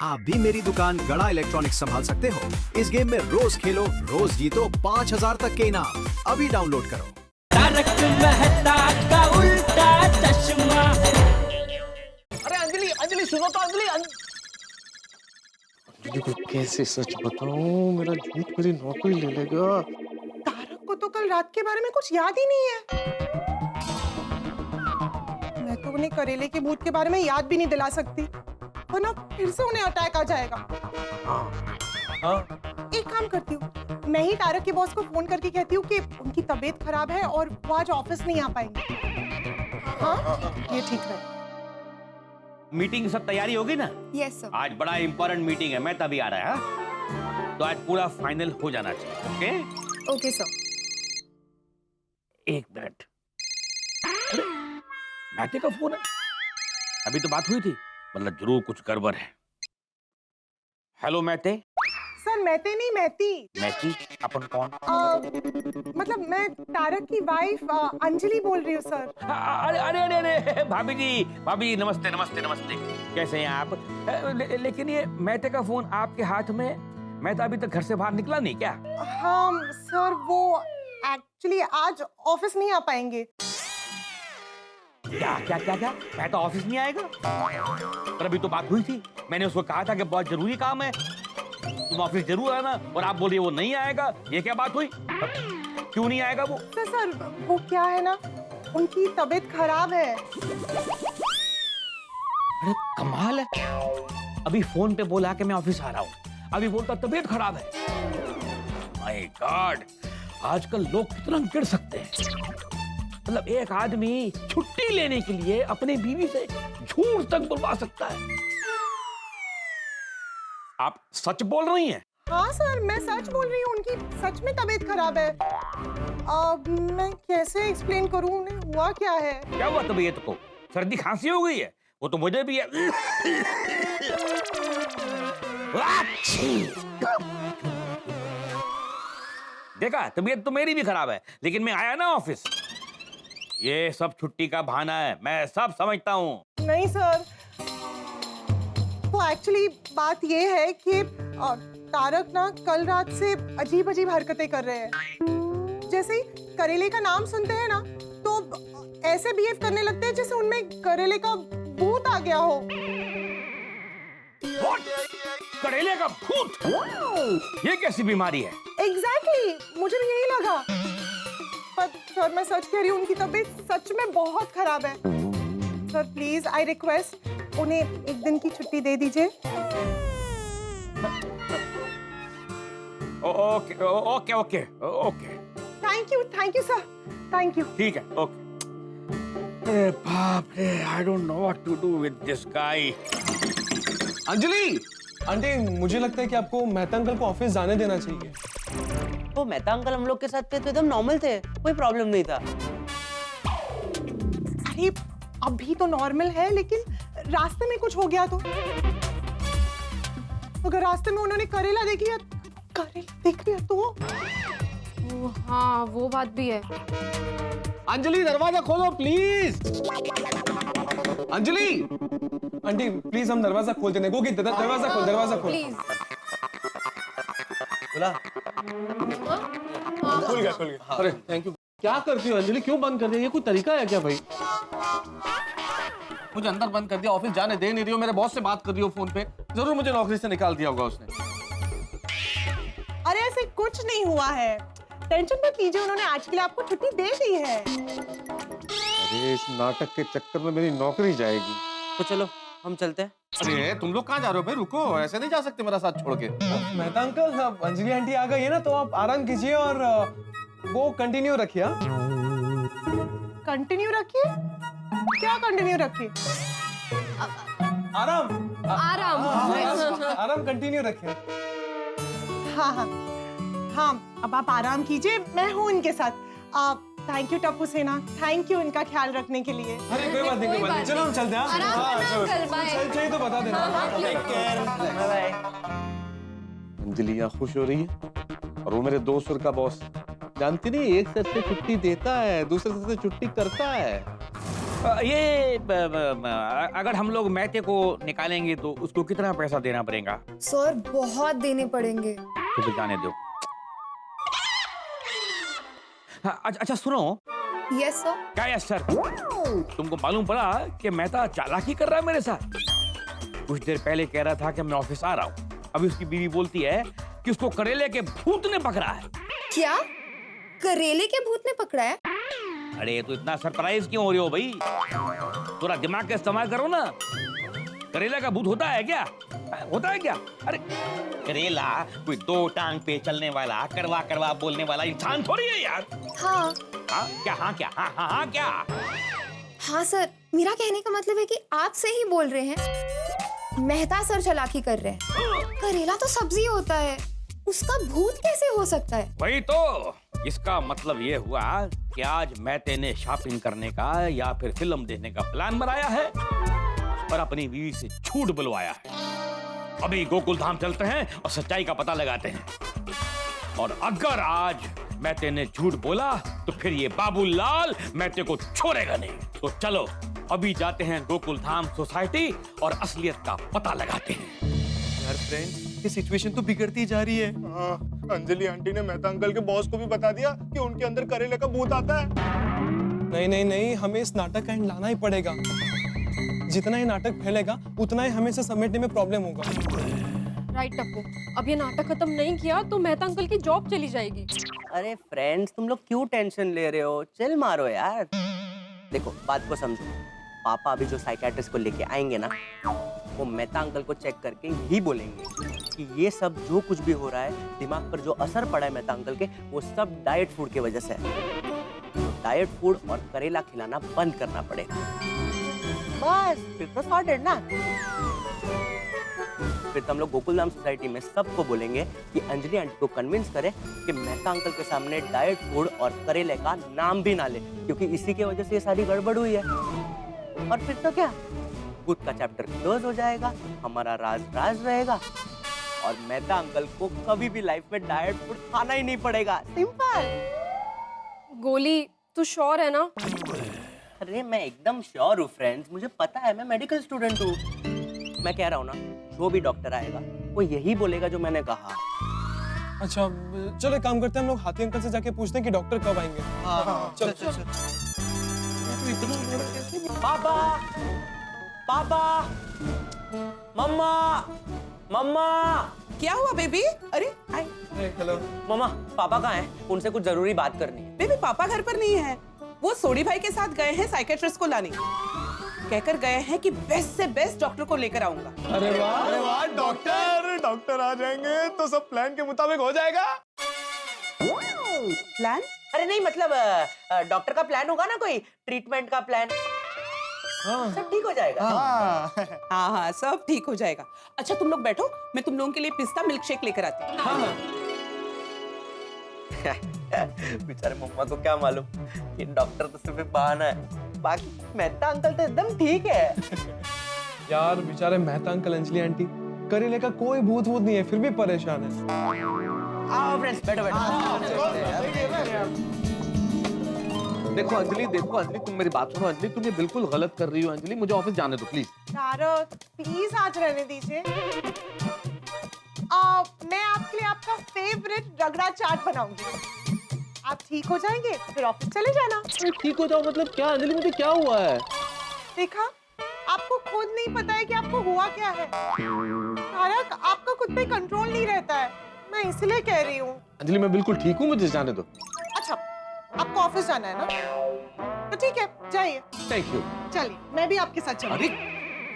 आप भी मेरी दुकान गड़ा इलेक्ट्रॉनिक्स संभाल सकते हो। इस गेम में रोज खेलो, रोज जीतो 5000 तक के इनाम। अभी डाउनलोड करो। तारक मेहता का उल्टा चश्मा। अरे अंजलि, अंजलि सुनो तो अंजलि। अंजलि को कैसे सच बताऊं? मेरा झूठ मेरी नौकरी ले लेगा। तारक को तो कल रात के बारे में कुछ याद ही नहीं है। मैं तो उन्हें करेले के भूत के बारे में याद भी नहीं दिला सकती, वरना फिर से उन्हें अटैक आ जाएगा। एक काम करती हूँ, मैं ही तारक के बॉस को फोन करके कहती हूँ कि उनकी तबीयत खराब है और वो आज ऑफिस नहीं आ पाएंगे। हाँ, ये ठीक है। मीटिंग सब तैयारी होगी ना? Yes sir. आज बड़ा इंपॉर्टेंट मीटिंग है, मैं तभी आ रहा है। तो आज पूरा फाइनल हो जाना चाहिए। Okay okay sir. एक मिनट। मैथे का फोन है? अभी तो बात हुई थी, मतलब जरूर कुछ गड़बड़ है। हेलो मैथे। सर मैते नहीं, मैती। मैथी? अपन कौन? मतलब मैं तारक की वाइफ अंजलि बोल रही हूँ सर। अरे अरे अरे अरे भाभी जी, भाभी नमस्ते नमस्ते नमस्ते। कैसे हैं आप? लेकिन ये मैथे का फोन आपके हाथ में, मैं तो अभी तक घर से बाहर निकला नहीं क्या? हाँ सर, वो एक्चुअली आज ऑफिस नहीं आ पाएंगे। क्या क्या क्या क्या? मैं तो ऑफिस नहीं आएगा? पर अभी तो बात हुई थी, मैंने उसको कहा था कि बहुत जरूरी काम है, तुम ऑफिस जरूर आना, और आप बोलिए वो नहीं आएगा। ये क्या बात हुई? क्यों नहीं आएगा वो? सर वो क्या है ना, उनकी तबीयत खराब है। अरे कमाल है, अभी फोन पे बोला कि मैं ऑफिस आ रहा हूँ, अभी बोलता तबीयत खराब है। माय गॉड, आजकल लोग कितना गिर सकते हैं। मतलब एक आदमी छुट्टी लेने के लिए अपनी बीवी से झूठ तक बुलवा सकता है। आप सच बोल रही हैं? हाँ सर, मैं सच बोल रही हूँ, उनकी सच में तबीयत खराब है। मैं कैसे एक्सप्लेन करूँ उन्हें हुआ क्या है? क्या हुआ तबीयत को? सर्दी खांसी हो गई है? वो तो मुझे भी है। देखा, तबीयत तो मेरी भी खराब है, लेकिन मैं आया ना ऑफिस। ये सब छुट्टी का बहाना है, मैं सब समझता हूँ। नहीं सर, वो एक्चुअली बात ये है कि तारक ना कल रात से अजीब अजीब हरकतें कर रहे हैं। जैसे ही करेले का नाम सुनते हैं ना, तो ऐसे बिहेव करने लगते हैं जैसे उनमें करेले का भूत आ गया हो। What? करेले का भूत? ये कैसी बीमारी है? एग्जैक्टली, मुझे भी यही लगा। पर सर मैं सच कह रही हूँ, उनकी तबीयत सच में बहुत खराब है। सर प्लीज, आई रिक्वेस्ट, उन्हें एक दिन की छुट्टी दे दीजिए। Okay okay okay okay. Thank you sir, thank you. ठीक है, ओके। अरे बाप रे, I don't know what to do with this guy. Anjali, aunty मुझे लगता है कि आपको मेहता अंकल को ऑफिस जाने देना चाहिए। वो मेहता अंकल हम लोग के साथ थे तो एकदम नॉर्मल थे, कोई प्रॉब्लम नहीं था। अरे अभी तो नॉर्मल है, लेकिन रास्ते में कुछ हो गया तो? अगर रास्ते में उन्होंने करेला देख लिया तो? हाँ वो बात भी है। अंजलि दरवाजा खोलो प्लीज। अंजलि, आंटी प्लीज हम दरवाजा खोल देने को कि दरवाजा खोल। प्लीज। खुल गया। अरे थैंक यू। क्या करती हो अंजलि, क्यों बंद कर दिया? ये कोई तरीका है क्या भाई? मुझे अंदर बंद कर दिया, ऑफिस जाने दे नहीं रही हो, मेरे बॉस से बात कर रही हो फोन पे। जरूर मुझे नौकरी से निकाल दिया होगा उसने। अरे ऐसे कुछ नहीं हुआ है, टेंशन मत लीजिए, उन्होंने आज के लिए आपको छुट्टी दे दी है। अरे इस नाटक के चक्कर में मेरी नौकरी जाएगी। तो चलो हम चलते हैं। अरे तुम लोग कहाँ जा रहे हो भाई? रुको, ऐसे नहीं जा सकते मेरा साथ छोड़ के। मेहता अंकल, अंजलि आंटी आ गई है ना, तो आप आराम कीजिए और वो कंटिन्यू रखिए। कंटिन्यू रखिए? क्या कंटिन्यू रखिए? आराम कंटिन्यू रखिए। हाँ, अब आप आराम कीजिए, मैं हूँ इनके साथ। थैंक यू टप्पू सेना, थैंक यू इनका ख्याल रखने के लिए। अरे कोई बात नहीं, चलो हम चलते हैं। चाहिए तो बता देना। अंजलि यहाँ खुश हो रही है और वो मेरे दोस्त का बॉस। जानती नहीं, एक सर से छुट्टी देता है, दूसरे सर से छुट्टी करता है। अगर हम लोग मैते को निकालेंगे तो उसको कितना पैसा देना पड़ेगा? सर बहुत देने पड़ेंगे। तो जाने दो। हाँ, अच्छा सुनो। Yes sir. क्या यस सर? तुमको मालूम पड़ा कि मेहता चालाकी कर रहा है मेरे साथ? कुछ देर पहले कह रहा था कि मैं ऑफिस आ रहा हूँ, अभी उसकी बीवी बोलती है कि उसको करेले के भूत ने पकड़ा है। क्या? करेले के भूत ने पकड़ा है? अरे तो इतना सरप्राइज क्यों हो रही हो भाई? थोड़ा दिमाग का इस्तेमाल करो ना। करेला का भूत होता है क्या? होता है क्या? अरे करेला कोई 2 टांग पे चलने वाला करवा करवा बोलने वाला इंसान थोड़ी है यार। हाँ। हाँ क्या? हाँ क्या? हाँ हाँ हाँ क्या? हाँ सर, मेरा कहने का मतलब है कि आप से ही बोल रहे हैं। मेहता सर चालाकी कर रहे हैं। करेला तो सब्जी होता है, उसका भूत कैसे हो सकता है? वही तो, इसका मतलब ये हुआ कि आज मैते ने शॉपिंग करने का या फिर फिल्म देखने का प्लान बनाया है और अपनी बीवी से झूठ बुलवाया है। अभी गोकुल धाम चलते हैं और सच्चाई का पता लगाते हैं। और अगर आज मैते ने झूठ बोला तो फिर ये बाबूलाल मैते को छोड़ेगा नहीं। तो चलो अभी जाते हैं गोकुल धाम सोसाइटी और असलियत का पता लगाते हैं। यार फ्रेंड, ये सिचुएशन तो बिगड़ती जा रही है। अंजलि आंटी ने मेहता अंकल के बॉस को भी बता दिया कि उनके अंदर करेले का भूत आता है। नहीं नहीं नहीं, हमें इस नाटक का एंड लाना ही पड़ेगा। जितना ये नाटक फैलेगा उतना ही हमें इसे समेटने में प्रॉब्लम होगा। राइट टप्पू, अब ये नाटक खत्म नहीं किया तो मेहता अंकल की जॉब चली जाएगी। अरे फ्रेंड्स, तुम लोग क्यों टेंशन ले रहे हो? चिल मारो यार। देखो बात को समझो। पापा अभी जो साइकियाट्रिस्ट को लेके आएंगे ना, वो मेहता अंकल को चेक करके यही बोलेंगे कि ये सब जो कुछ भी हो रहा है, दिमाग पर जो असर पड़ा है मेहता अंकल के, वो सब डाइट फूड की वजह से है। डाइट फूड और करेला खिलाना बंद करना पड़ेगा। बस फिर तो सॉर्टेड ना। फिर तो हम लोग गोकुलधाम सोसाइटी में सबको बोलेंगे कि अंजलि आंटी को कन्विंस करे कि मेहता अंकल के सामने डाइट फूड और करेले का नाम भी ना ले, क्योंकि इसी की वजह से ये सारी गड़बड़ हुई है। और फिर तो क्या, भूत का चैप्टर क्लोज हो जाएगा, हमारा राज राज रहेगा और मेहता अंकल को कभी भी लाइफ में डाइट फूड खाना ही नहीं पड़ेगा। सिंपल। गोली, तू श्योर है ना? अरे मैं एकदम श्योर हूँ फ्रेंड्स, मुझे पता है, मैं मेडिकल स्टूडेंट हूँ। मैं कह रहा हूँ ना, जो भी डॉक्टर आएगा वो यही बोलेगा जो मैंने कहा। अच्छा चलो एक काम करते हैं, हम लोग हाथी अंकल से जाके पूछते हैं कि डॉक्टर कब आएंगे। चलो चलो। पापा, पापा, मम्मा, मम्मा। क्या हुआ बेबी? अरे हाय। हेलो। मम्मा, पापा कहाँ हैं? उनसे कुछ जरूरी बात करनी है। बेबी पापा घर पर नहीं है, वो सोडी भाई के साथ गए हैं साइकियाट्रिस्ट को लाने। कहकर गए हैं कि बेस्ट से बेस्ट डॉक्टर को लेकर आऊंगा। अरे वाह डॉक्टर आ जाएंगे तो सब प्लान के मुताबिक हो जाएगा। प्लान? अरे नहीं, मतलब डॉक्टर का प्लान होगा ना, कोई ट्रीटमेंट का प्लान। सब ठीक हो जाएगा। हाँ हाँ सब ठीक हो जाएगा। अच्छा तुम लोग बैठो, मैं तुम लोगों के लिए पिस्ता मिल्क शेक लेकर आती हूँ। बेचारे मम्मा को क्या मालूम, ये डॉक्टर तो सिर्फ एक बहाना है, बाकी मेहता अंकल तो एकदम ठीक है। यार बेचारे मेहता अंकल, अंजलि आंटी, करेले का कोई भूत वूत नहीं है, फिर भी परेशान है। आओ फ्रेंड्स, बैठो बैठो। देखो अंजलि, तुम मेरी बात सुनो। अंजलि तुम ये बिल्कुल गलत कर रही हो। अंजलि मुझे ऑफिस जाने दो प्लीज। तारक प्लीज आज रहने दीजिए। मैं आपके लिए आपका फेवरेट रगड़ा चाट बनाऊंगी। आप ठीक हो जाएंगे फिर ऑफिस चले जाना। ठीक हो जाओ मतलब क्या? अंजलि मुझे क्या हुआ है? देखा, आपको खुद नहीं पता है कि आपको हुआ क्या है। तारक, आपका खुद पे कंट्रोल नहीं रहता है, मैं इसलिए कह रही हूँ। अंजलि मैं बिल्कुल ठीक हूँ, मुझे जाने दो। अच्छा, आपको ऑफिस जाना है ना, तो ठीक है जाइए। Thank you. चलिए मैं भी आपके साथ चलूंगी। अरे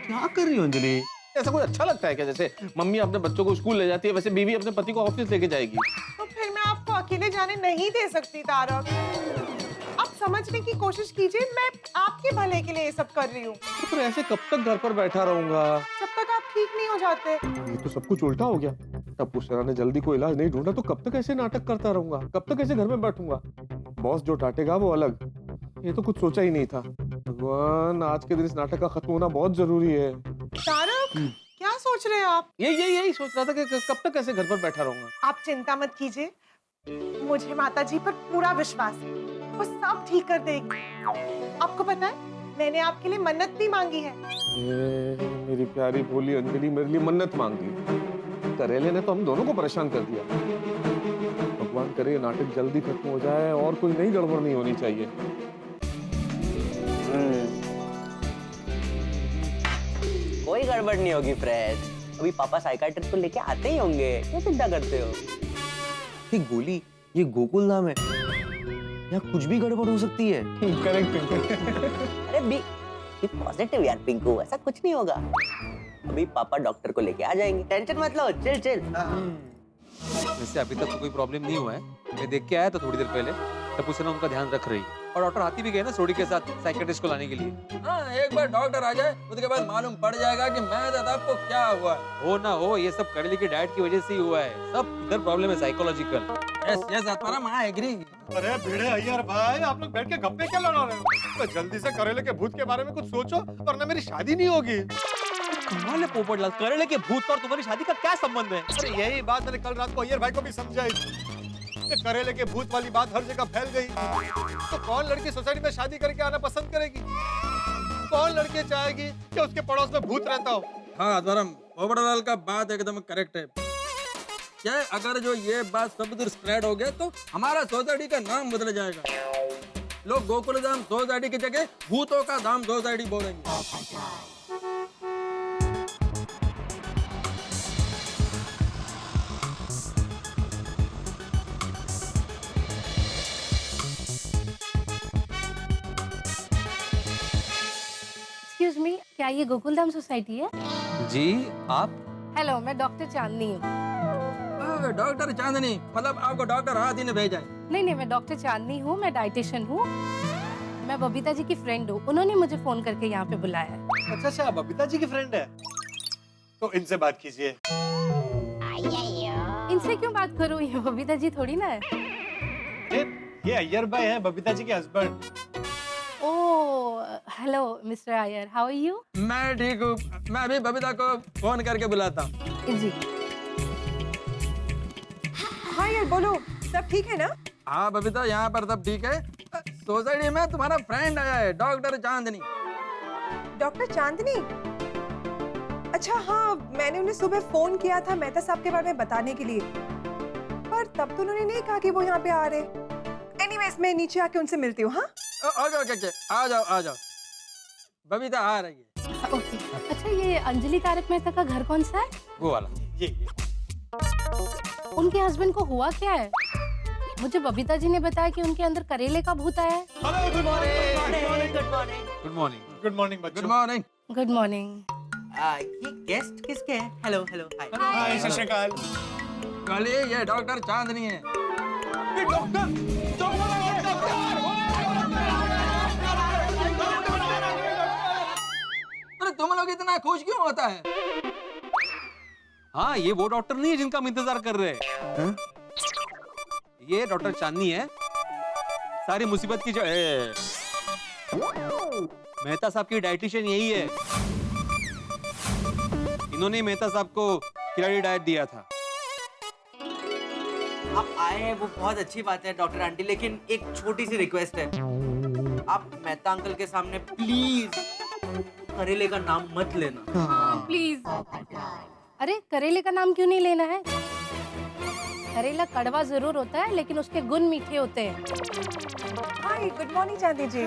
क्या कर रही हो अंजलि? ऐसा कुछ अच्छा लगता है क्या? जैसे मम्मी अपने बच्चों को स्कूल ले जाती है, वैसे बीवी अपने पति को ऑफिस लेके जाएगी। तो फिर मैं आपको अकेले जाने नहीं दे सकती तारक। आप समझने की कोशिश कीजिए, मैं आपके भले के लिए ये सब कर रही हूँ। तो ऐसे कब तक घर पर बैठा रहूंगा? जब तक आप ठीक नहीं हो जाते। ये तो सब कुछ उल्टा हो गया। टप्पू सर ने जल्दी कोई इलाज नहीं ढूंढा तो कब तक ऐसे नाटक करता रहूंगा? कब तक ऐसे घर में बैठूंगा? बॉस जो डांटेगा वो अलग, ये तो कुछ सोचा ही नहीं था। भगवान, आज के दिन इस नाटक का खत्म होना बहुत जरूरी है। तारक, क्या सोच रहे हैं आप? यही सोच रहा था कि कब तक ऐसे घर पर बैठा रहूंगा। आप चिंता मत कीजिए, मुझे माता जी पर पूरा विश्वास है, वो सब ठीक कर देगी। आपको पता है मैंने आपके लिए मन्नत भी मांगी है। मेरी प्यारी भोली अंजलि मेरे लिए मन्नत मांगी। करेले ने तो हम दोनों को परेशान कर दिया। भगवान करे ये नाटक जल्दी खत्म हो जाए और कोई नई गड़बड़ नहीं होनी चाहिए। कोई गड़बड़ नहीं होगी फ्रेंड, अभी पापा साइकाट्रिस्ट को लेके आते ही होंगे, क्या चिंता करते हो? एक गोली, ये गोकुल नाम है, यहाँ कुछ भी गड़बड़ हो सकती है। करेक्ट पिंकू। अरे बी पॉजिटिव यार पिंकू, ऐसा कुछ नहीं होगा। अभी पापा डॉक्टर को लेके आ जाएंगे, टेंशन मत लो, चिल चिल। वैसे अभी तक तो कोई प्रॉब्लम नहीं हुआ है। मैं देख के आया था थोड़ी देर पहले, तब उसने उनका ध्यान रख रही और डॉक्टर हाथी भी गए ना सोडी के साथ साइकियाट्रिस्ट को लाने के लिए। हाँ, एक बार डॉक्टर आ जाए उसके बाद मालूम पड़ जाएगा कि मैं आपको क्या हुआ। हो ना हो, ये सब करेले की डाइट की वजह से ही हुआ है। सब इधर प्रॉब्लम है psychological. Yes yes Atmaram, I agree. अरे भिड़े अय्यर भाई, आप लोग बैठ के गप्पे क्या लड़ा रहे हो? तो जल्दी से करेले के भूत के बारे में कुछ सोचो, वरना मेरी शादी नहीं होगी। कमाल है पोपटलाल, करेले के भूत और तुम्हारी शादी का क्या संबंध है? अरे यही बात मैंने कल रात को अय्यर भाई को भी समझाई कि करेले के भूत वाली बात हर जगह फैल गई। तो कौन लड़की सोसाइटी में शादी करके आना पसंद करेगी? कौन लड़की चाहेगी कि उसके पड़ोस में भूत रहता हो? हाँ आत्माराम, पोपटलाल का बात एकदम करेक्ट है। क्या है, अगर जो ये बात सब दूर स्प्रेड हो गया तो हमारा सोसाइटी का नाम बदल जाएगा। लोग गोकुल धाम सोसाइटी की जगह भूतों का धाम सोसाइटी बोलेंगे। एक्सक्यूज मी, क्या ये गोकुलधाम सोसाइटी है? जी आप? हेलो, मैं डॉक्टर चांदनी हूँ। डॉक्टर चांदनी, मतलब आपको डॉक्टर हाथी ने भेजा है? नहीं, मैं डॉक्टर चांदनी हूँ, मैं डाइटिशियन हूँ। मैं बबीता जी की फ्रेंड हूँ, उन्होंने मुझे फोन करके यहाँ पे बुलाया है। अच्छा, बबीता जी की फ्रेंड है, तो इनसे बात कीजिए। इनसे क्यों बात करूँ, ये बबीता जी थोड़ी ना है। ये अय्यर भाई है, बबीता जी के husband. Oh, hello mister Iyer, how are you? मैं ठीक हूँ, मैं अभी बबीता को फोन करके बुलाता हूँ। जी हाँ यार, बोलो, सब ठीक है ना? हाँ बबीता, यहाँ पर सब ठीक है। सोसाइटी में तुम्हारा फ्रेंड आया है, डॉक्टर चांदनी। डॉक्टर चांदनी? अच्छा हाँ, मैंने उन्हें सुबह फोन किया था मेहता साहब के बारे में बताने के लिए, पर तब तो उन्होंने नहीं कहा कि वो यहाँ पे आ रहे। एनीवेज, मैं नीचे आके उनसे मिलती हूँ। हाँ, ओके, आ जाओ। बबीता आ रही है। ओके। अच्छा, ये अंजलि तारक मेहता का घर कौन सा है? वो वाला। ये उनके हस्बैंड को हुआ क्या है? मुझे बबीता जी ने बताया कि उनके अंदर करेले का भूत आया है। Good morning. Good morning. Good morning बच्चों। Good morning. Good morning. ये गेस्ट किसके हैं? Hello hello hi. हाय, सत श्री अकाल। कल ये डॉक्टर चांदनी है। अरे तुम लोग इतना खुश क्यों होता है? हाँ, ये वो डॉक्टर नहीं है जिनका हम इंतजार कर रहे हैं। ये डॉक्टर चांदनी है, सारी मुसीबत की जड़। मेहता साहब की डाइटिशियन यही है। इन्होंने मेहता साहब को खिलाड़ी डाइट दिया था। आप आए हैं वो बहुत अच्छी बात है डॉक्टर आंटी, लेकिन एक छोटी सी रिक्वेस्ट है, आप मेहता अंकल के सामने प्लीज करेले का नाम मत लेना। प्लीज। अरे करेले का नाम क्यों नहीं लेना है? करेला कड़वा जरूर होता है, लेकिन उसके गुण मीठे होते हैं। हाय, गुड मॉर्निंग चांदी जी।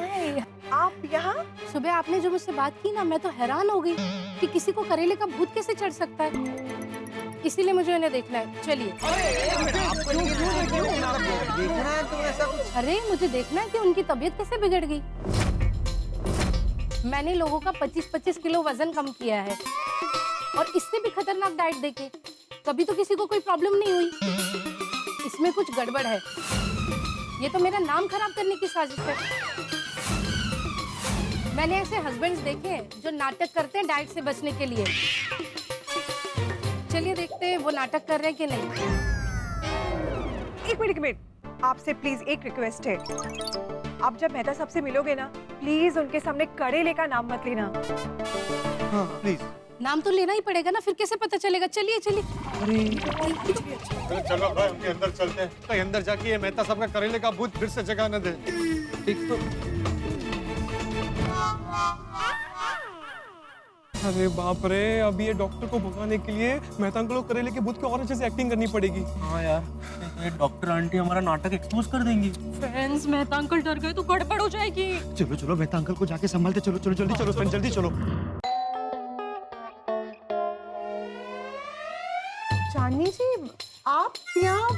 आप यहाँ? सुबह आपने जो मुझसे बात की ना, मैं तो हैरान हो गई कि किसी को करेले का भूत कैसे चढ़ सकता है। इसीलिए मुझे उन्हें देखना है। चलिए। देखना है तो ऐसा कुछ? अरे मुझे देखना है कि उनकी तबीयत कैसे बिगड़ गई। मैंने लोगों का 25-25 किलो वजन कम किया है, और इससे भी खतरनाक डाइट देके कभी तो किसी को कोई प्रॉब्लम नहीं हुई। इसमें कुछ गड़बड़ है। ये तो मेरा नाम खराब करने की साजिश है। मैंने ऐसे हस्बैंड्स देखे हैं जो नाटक करते हैं डाइट से बचने के लिए। चलिए देखते हैं वो नाटक कर रहे हैं कि नहीं। एक मिनट, आपसे प्लीज एक रिक्वेस्ट है। आप जब मेहता साहब से मिलोगे ना, प्लीज उनके सामने करेले का नाम मत लेना। हाँ प्लीज। नाम तो लेना ही पड़ेगा ना, फिर कैसे पता चलेगा? चलिए चलिए। चलो भाई, उनके अंदर चलते हैं। कहीं अंदर जाके ये मेहता साहब का करेले का भूत फिर से जगह न दे। ठीक तो अरे बाप रे, अब ये डॉक्टर को भगाने के लिए मेहता अंकल को करेले के भूत के और अच्छे से एक्टिंग करनी पड़ेगी। हाँ यार, ये डॉक्टर आंटी हमारा नाटक एक्सपोज कर देंगी। फ्रेंड्स, मेहता अंकल डर गए तो गड़बड़ हो जाएगी। चलो चलो मेहता अंकल को जाके संभालते, चलो चलो जल्दी चलो फ्रेंड, जल्दी चलो। चांदनी जी, आप यहाँ?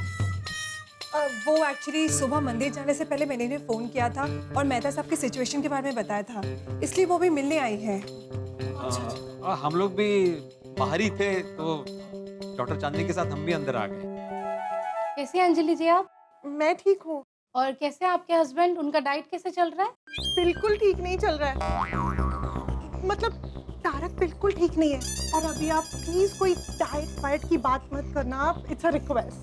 वो एक्चुअली सुबह मंदिर जाने से पहले मैंने इन्हें फोन किया था और मेहता साहब की सिचुएशन के बारे में बताया था, इसलिए वो भी मिलने आई हैं। हम लोग भी बाहर ही थे तो डॉक्टर चांदनी के साथ हम भी अंदर आ गए। कैसे हैं अंजलि जी आप? मैं ठीक हूँ। और कैसे आपके हस्बैंड, उनका डाइट कैसे चल रहा है? बिल्कुल ठीक नहीं चल रहा है, मतलब तारक बिल्कुल ठीक नहीं है। और अभी आप प्लीज कोई डाइट वाइट की बात मत करना, आप, इट्स अ रिक्वेस्ट।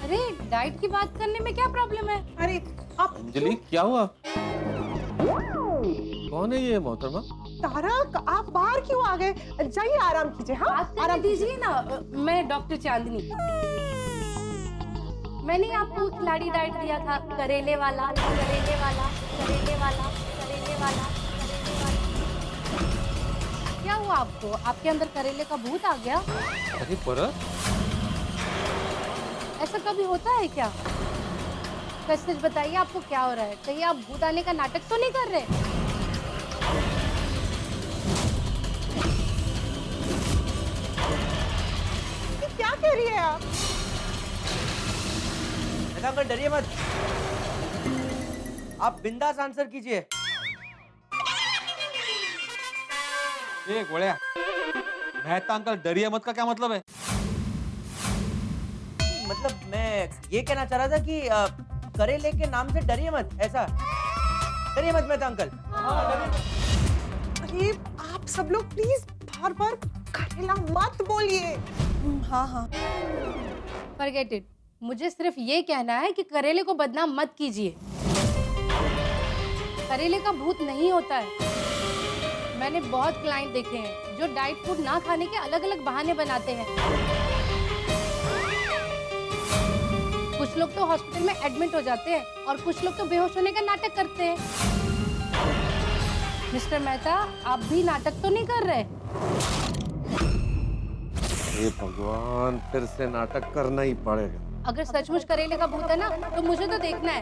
अरे डाइट की बात करने में क्या प्रॉब्लम है? अरे आप अंजलि, क्या हुआ? कौन है ये मोहतरमा? तारक, आप बाहर क्यों आ गए? जाइए आराम कीजिए। हाँ, बात करने दीजिए ना। मैं डॉक्टर चांदनी, मैंने आपको खिलाड़ी डाइट दिया था, करेले वाला, करेले वाला, करेले वाला, करेले वाला, करेले वाला। क्या हुआ आपको? आपके अंदर करेले का भूत आ गया? अरे पर ऐसा कभी होता है क्या? सच बताइए, आपको क्या हो रहा है? कहीं आप भूत आने का नाटक तो नहीं कर रहे? क्या कह रही है आप? अंकल डरिए मत, आप बिंदास आंसर कीजिए। ये गोळ्या, मेहता अंकल डरिए मत का क्या मतलब है? मतलब मैं ये कहना चाह रहा था कि करेले के नाम से डरिए मत, ऐसा। डरिए मत मेहता अंकल। अरे आप सब लोग प्लीज बार बार करेला मत बोलिए। हाँ हाँ, फॉरगेट इट। मुझे सिर्फ ये कहना है कि करेले को बदनाम मत कीजिए। करेले का भूत नहीं होता है। मैंने बहुत क्लाइंट देखे हैं जो डाइट फूड ना खाने के अलग अलग बहाने बनाते हैं। कुछ लोग तो हॉस्पिटल में एडमिट हो जाते हैं और कुछ लोग तो बेहोश होने का नाटक करते हैं। मिस्टर मेहता, आप भी नाटक तो नहीं कर रहे? हे भगवान, फिर से नाटक करना ही पड़ेगा। अगर सचमुच करेले का भूत है ना, तो मुझे तो देखना है।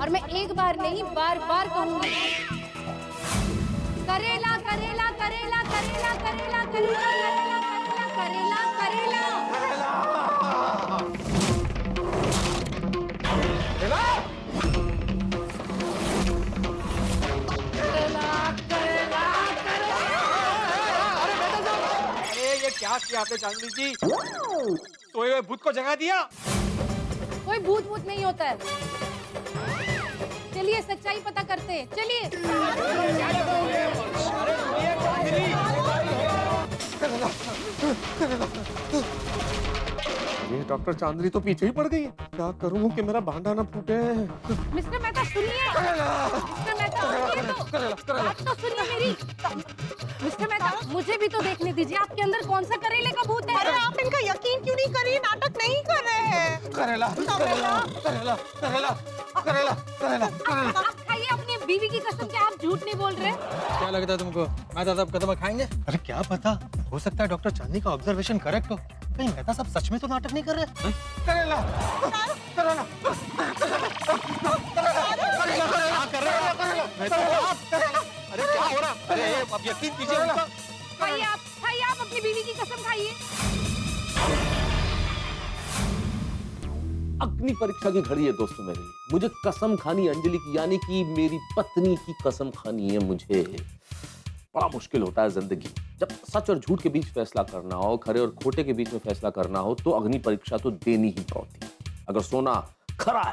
और मैं एक बार नहीं, बार बार कहूंगी, करेला करेला करेला करेला करेला करेला करेला करेला करेला अरे ये क्या किया आपने चांदनी जी? सोए हुए भूत को जगा दिया। कोई भूत भूत नहीं होता है। चलिए सच्चाई पता करते हैं, चलिए। ये डॉक्टर चांदनी तो पीछे ही पड़ गई है। क्या करूं कि मेरा भांडा ना फूटे? मिस्टर मेहता सुनिए, मिस्टर मेहता सुनिए तो, बात तो सुनिए मेरी। मिस्टर मेहता, मुझे भी तो देखने दीजिए, आपके अंदर कौन सा करेले का भूत है? अरे आप इनका यकीन क्यों नहीं कर रही? नाटक नहीं कर रहे हैं। करेला करेला करेला करेला करेला करेला करेला। आप खाइए अपनी बीवी की कसम से, आप झूठ नहीं बोल रहे। क्या लगता है तुमको, मेहता साहब कदम खाएंगे? अरे क्या पता, हो सकता है डॉक्टर चांदनी का ऑब्जर्वेशन करेक्ट हो। कहीं मेहता साहब सच में तो नाटक नहीं कर रहे? करेला करेला अरे क्या हो रहा? अरे अब यकीन कीजिए उनका। खाइए आप अपनी बीवी की कसम खाइए। अग्नि परीक्षा की घड़ी है दोस्तों मेरी। मुझे कसम खानी अंजलि की, यानी कि मेरी पत्नी की कसम खानी है मुझे। बड़ा मुश्किल होता है जिंदगी। जब सच और झूठ के बीच फैसला करना हो, खरे और खोटे के बीच में फैसला करना हो, तो अग्नि परीक्षा तो देनी ही पड़ती है। अगर सोना खरा है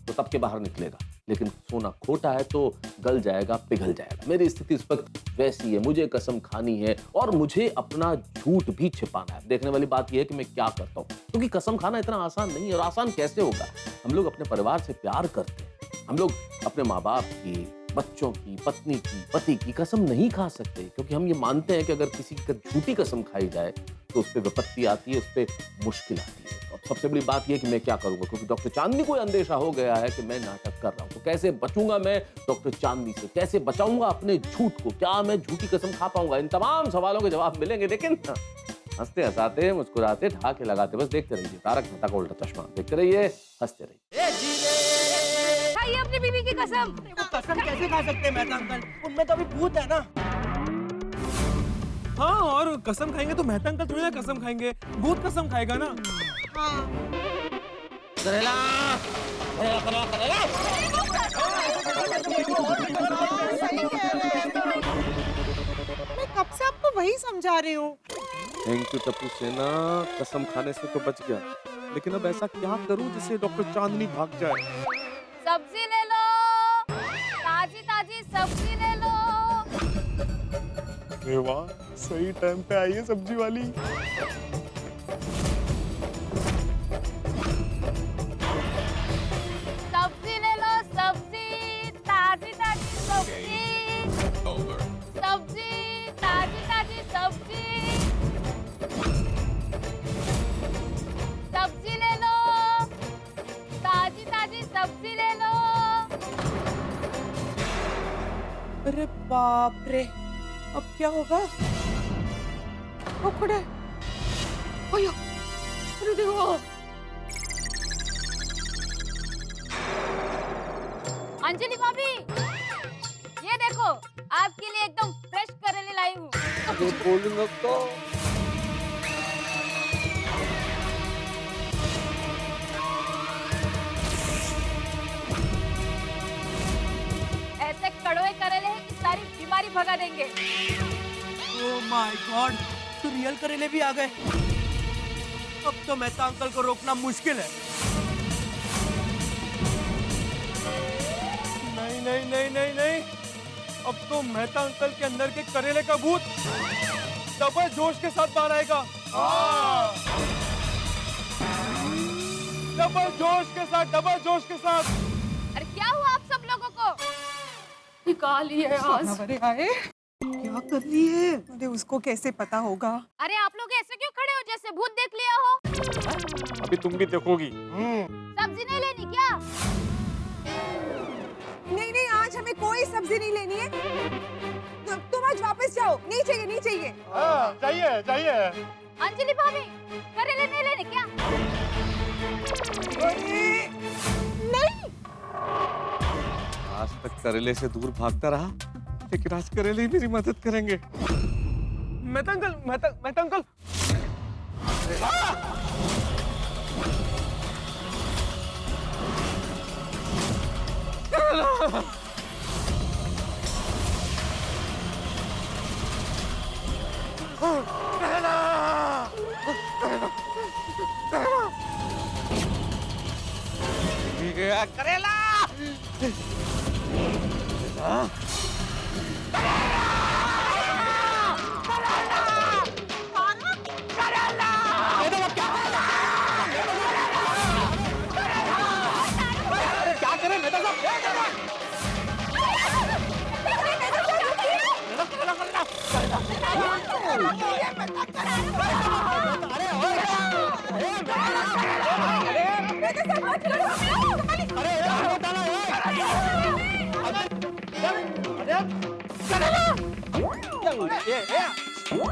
तो तब के बाहर निकलेगा, लेकिन सोना खोटा है तो गल जाएगा, पिघल जाएगा। मेरी स्थिति इस वक्त वैसी है। मुझे कसम खानी है और मुझे अपना झूठ भी छिपाना है। देखने वाली बात यह है कि मैं क्या करता हूँ, क्योंकि कसम खाना इतना आसान नहीं है। और आसान कैसे होगा? हम लोग अपने परिवार से प्यार करते हैं। हम लोग अपने माँ बाप की, बच्चों की, पत्नी की, पति की कसम नहीं खा सकते, क्योंकि हम ये मानते हैं कि अगर किसी की झूठी कसम खाई जाए तो उस पर विपत्ति आती है, उस पर मुश्किल आती है। और सबसे बड़ी बात यह कि मैं क्या करूंगा, क्योंकि डॉक्टर चांदनी को अंदेशा हो गया है कि मैं नाटक कर रहा हूं। तो कैसे बचूंगा मैं डॉक्टर चांदनी से, कैसे बचाऊंगा अपने झूठ को, क्या मैं झूठी कसम खा पाऊंगा? इन तमाम सवालों के जवाब मिलेंगे, लेकिन हंसते हंसाते मुस्कुराते ढाके लगाते बस देखते रहिए तारक मेहता का उल्टा चश्मा। देखते रहिए, हंसते रहिए। खाइए अपनी बीवी की कसम। कसम कैसे खा सकते हैं मेहता अंकल, उनमें तो अभी भूत है ना। हाँ, और कसम खाएंगे तो मेहता अंकल थोड़ी ना कसम खाएंगे, भूत कसम खाएगा ना। करेला मैं कब से आपको वही समझा रही हूँ। थैंक यू टप्पू सेना, कसम खाने से तो बच गया, लेकिन अब ऐसा क्या करूं जिससे डॉक्टर चांदनी भाग जाए? सब्जी ले लो, ताजी ताजी सब्जी ले लो। अरे वाह, सही टाइम पे आई है सब्जी वाली। सब्जी ले लो, सब्जी ताजी ताजी सब्जी। सब्जी ताजी ताजी सब्जी। सब्जी ले लो, ताजी ताजी सब्जी ले लो। अरे बाप रे, अब क्या होगा? वो खड़े। ओयो, अरे देखो। अंजलि भाभी, ये देखो आपके लिए एकदम फ्रेश करेले लाई हूँ। बोलूंगा तो ऐसे कड़वे करेले हैं कि सारी बीमारी भगा देंगे। ओह माय गॉड, तो रियल करेले भी आ गए। अब तो मेहता अंकल को रोकना मुश्किल है। नहीं नहीं नहीं नहीं नहीं, अब तो मेहता अंकल के अंदर के करेले का भूत डबल जोश के साथ बाहर आएगा। डबल जोश के साथ, डबल जोश के साथ। अरे क्या हुआ आप सब लोगों को? निकाल लिए आज। अरे आए, क्या कर रही है? अरे उसको कैसे पता होगा? अरे आप लोग ऐसे क्यों खड़े हो जैसे भूत देख लिया हो? अभी तुम भी देखोगी। सब्जी नहीं लेनी क्या? नहीं नहीं, आज हमें कोई सब्जी नहीं लेनी है। तुम आज वापस जाओ, नहीं चाहिए नहीं चाहिए। जाइए जाइए। अंजलि भाभी, करेले नहीं लेने क्या? नहीं, आज तक करेले से दूर भागता रहा, लेकिन आज करेले ही मेरी मदद करेंगे। Mehta uncle, Mehta uncle. करेला। क्या करें मेहता साहब?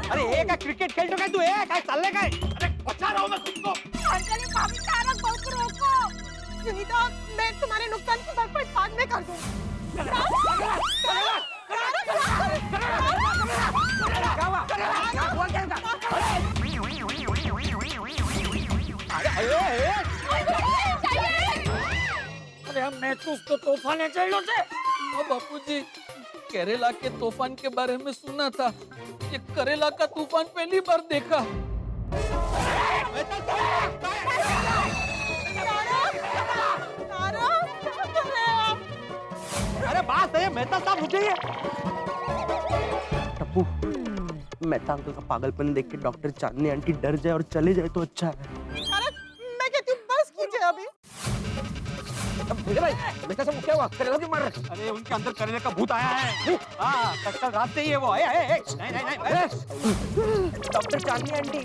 अरे ये काय क्रिकेट खेळतो काय तू? काय चाललंय काय? अरे बचा रहा हूं मैं खुद को। अंजलि भाभी, तारक बहू को रोको। सुनीता, मैं तुम्हारे नुकसान की भरपाई बाद में कर दूंगी। अरे हम महसूस तो तूफान है चलो से। बापूजी, केरला के तूफान के बारे में सुना था, ये करेला का तूफान पहली बार देखा। अरे बात है, मेहता साहब रुक जाइए। टप्पू, मेहता अंकल का पागलपन देख के डॉक्टर चांदनी आंटी डर जाए और चले जाए तो अच्छा है। मैं कहती हूँ बस कीजिए अभी। भाई, मेहता साहब क्या हुआ? करेला क्यों मार रहे? अरे उनके अंदर करेले का भूत आया है। हाँ, कल रात से ही है वो। नहीं नहीं नहीं। डॉक्टर चांदनी आंटी,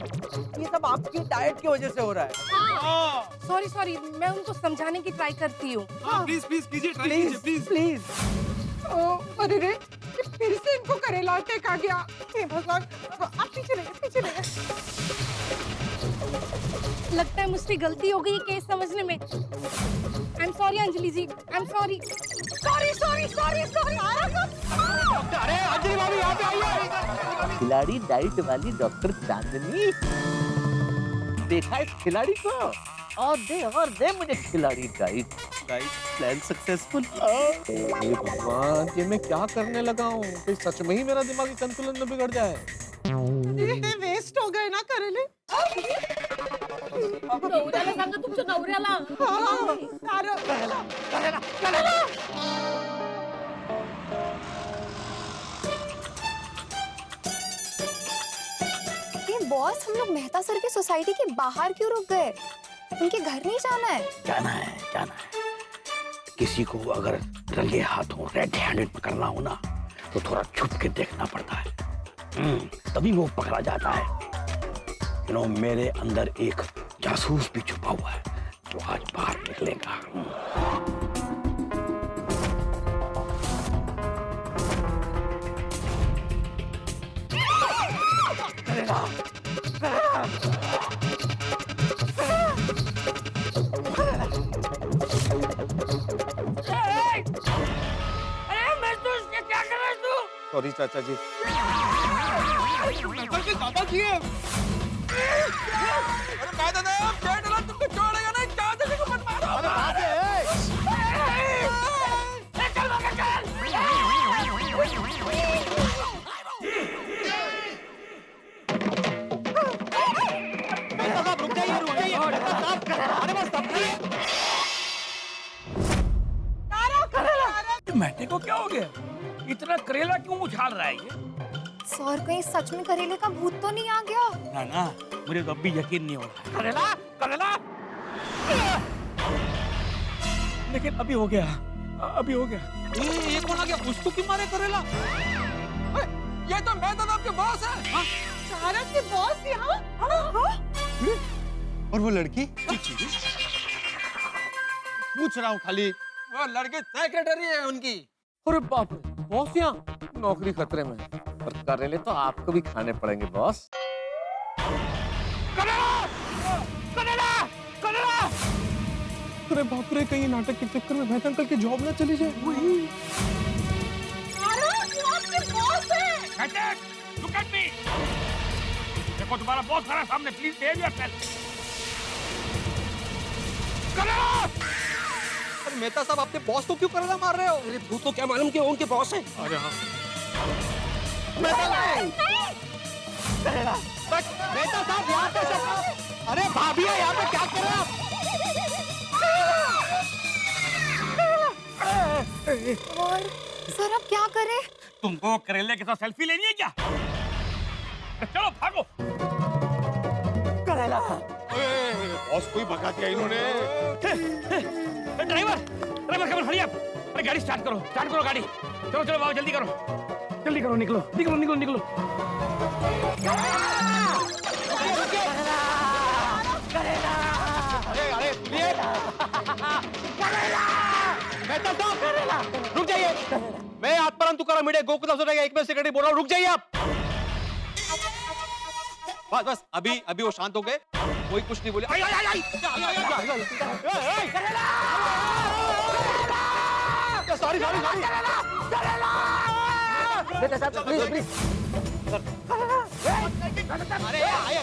ये सब आपकी डाइट की वजह से हो रहा है। सॉरी सॉरी, मैं उनको समझाने की ट्राई करती हूँ। प्लीज प्लीज कीजिए, ट्राई प्लीज कीजिए प्लीज। प्लीज। अरे रे, फिर से इनको करेला अटैक आ गया। हे भगवान, आप पीछे रहिए, पीछे रहिए। लगता है मुझसे गलती हो गई केस समझने में। I am sorry Anjali ji, I am sorry. Sorry sorry sorry sorry. अरे अंजलि भाभी यहाँ पे आइए। खिलाड़ी डाइट वाली डॉक्टर चांदनी, देखा इस खिलाड़ी को? और दे मुझे खिलाड़ी डाइट। Diet plan successful. हे भगवान, ये मैं क्या करने लगा हूँ? कहीं सच में ही मेरा दिमागी संतुलन न बिगड़ जाए। इतने वेस्ट हो गए ना करेले। नवऱ्याला सांगा तुमच्या नवऱ्याला। हाँ, ये बॉस, हम लोग मेहता सर की सोसाइटी के बाहर क्यों रुक गए? उनके घर नहीं जाना है? जाना है, जाना है। किसी को अगर रंगे हाथों रेड हैंडेड पकड़ना हो ना, तो थोड़ा छुप के देखना पड़ता है। तभी वो पकड़ा जाता है। मेरे अंदर एक जासूस भी छुपा हुआ है, जो आज बाहर निकलेगा। सॉरी चाचा जी। दादाजी है। अरे मैं तो नहीं, पेट वाला तुमको छोड़ेगा नहीं, चाचा जी को मत मारो। अरे चल भागे चल। साहब रुक जाइए, रुक जाइए। अरे बस मैटे को क्या हो गया? इतना करेला क्यों उछाल रहा है ये? सर, कहीं सच में करेले का भूत तो नहीं आ गया? ना ना, मुझे तो अब भी यकीन नहीं हो रहा। करेला करेला, लेकिन अभी हो गया, अभी हो गया। ये कौन आ गया? उसको क्यों मारे करेला? ये तो मैं दादा आपके बॉस है। तारक के बॉस यहाँ? और वो लड़की? पूछ रहा हूँ खाली। वो लड़की सेक्रेटरी है उनकी। अरे बाप रे, बॉस यहाँ? नौकरी खतरे में। पर करेले तो आपको भी खाने पड़ेंगे बॉस। अरे बाप रे, कहीं नाटक के चक्कर में मेहता अंकल की जॉब ना चली जाए। Look at me! देखो तुम्हारा बॉस खड़ा सामने, प्लीज बिहेव योरसेल्फ। अरे मेहता साहब, आपके बॉस को क्यों करेला मार रहे हो? अरे भूत को क्या मालूम कि वो उनके बॉस है? अरे हाँ। मेहता साहब यहाँ पे सब। अरे भाभी है यहाँ पे, क्या कर रहे हैं आप? और सर, अब क्या करें? तुमको करेले के साथ सेल्फी लेनी है क्या? चलो भागो। करेला। बॉस को ही भगा दिया इन्होंने। ड्राइवर ड्राइवर, खड़ी आप। अरे गाड़ी स्टार्ट करो गाड़ी। चलो चलो बाबू, जल्दी करो, जल्दी करो, निकलो निकलो निकलो निकलो। अरे सुनिए, मेहता साहब रुक जाइए। मैं आत्माराम तुकाराम मीडिया गोकुल सोसाइटी का एक सेक्रेटरी बोल रहा हूँ, रुक जाइए आप। बस बस, अभी वो शांत हो गए, कोई कुछ नहीं बोले। Sorry sorry sorry. Please please. अरे आइए।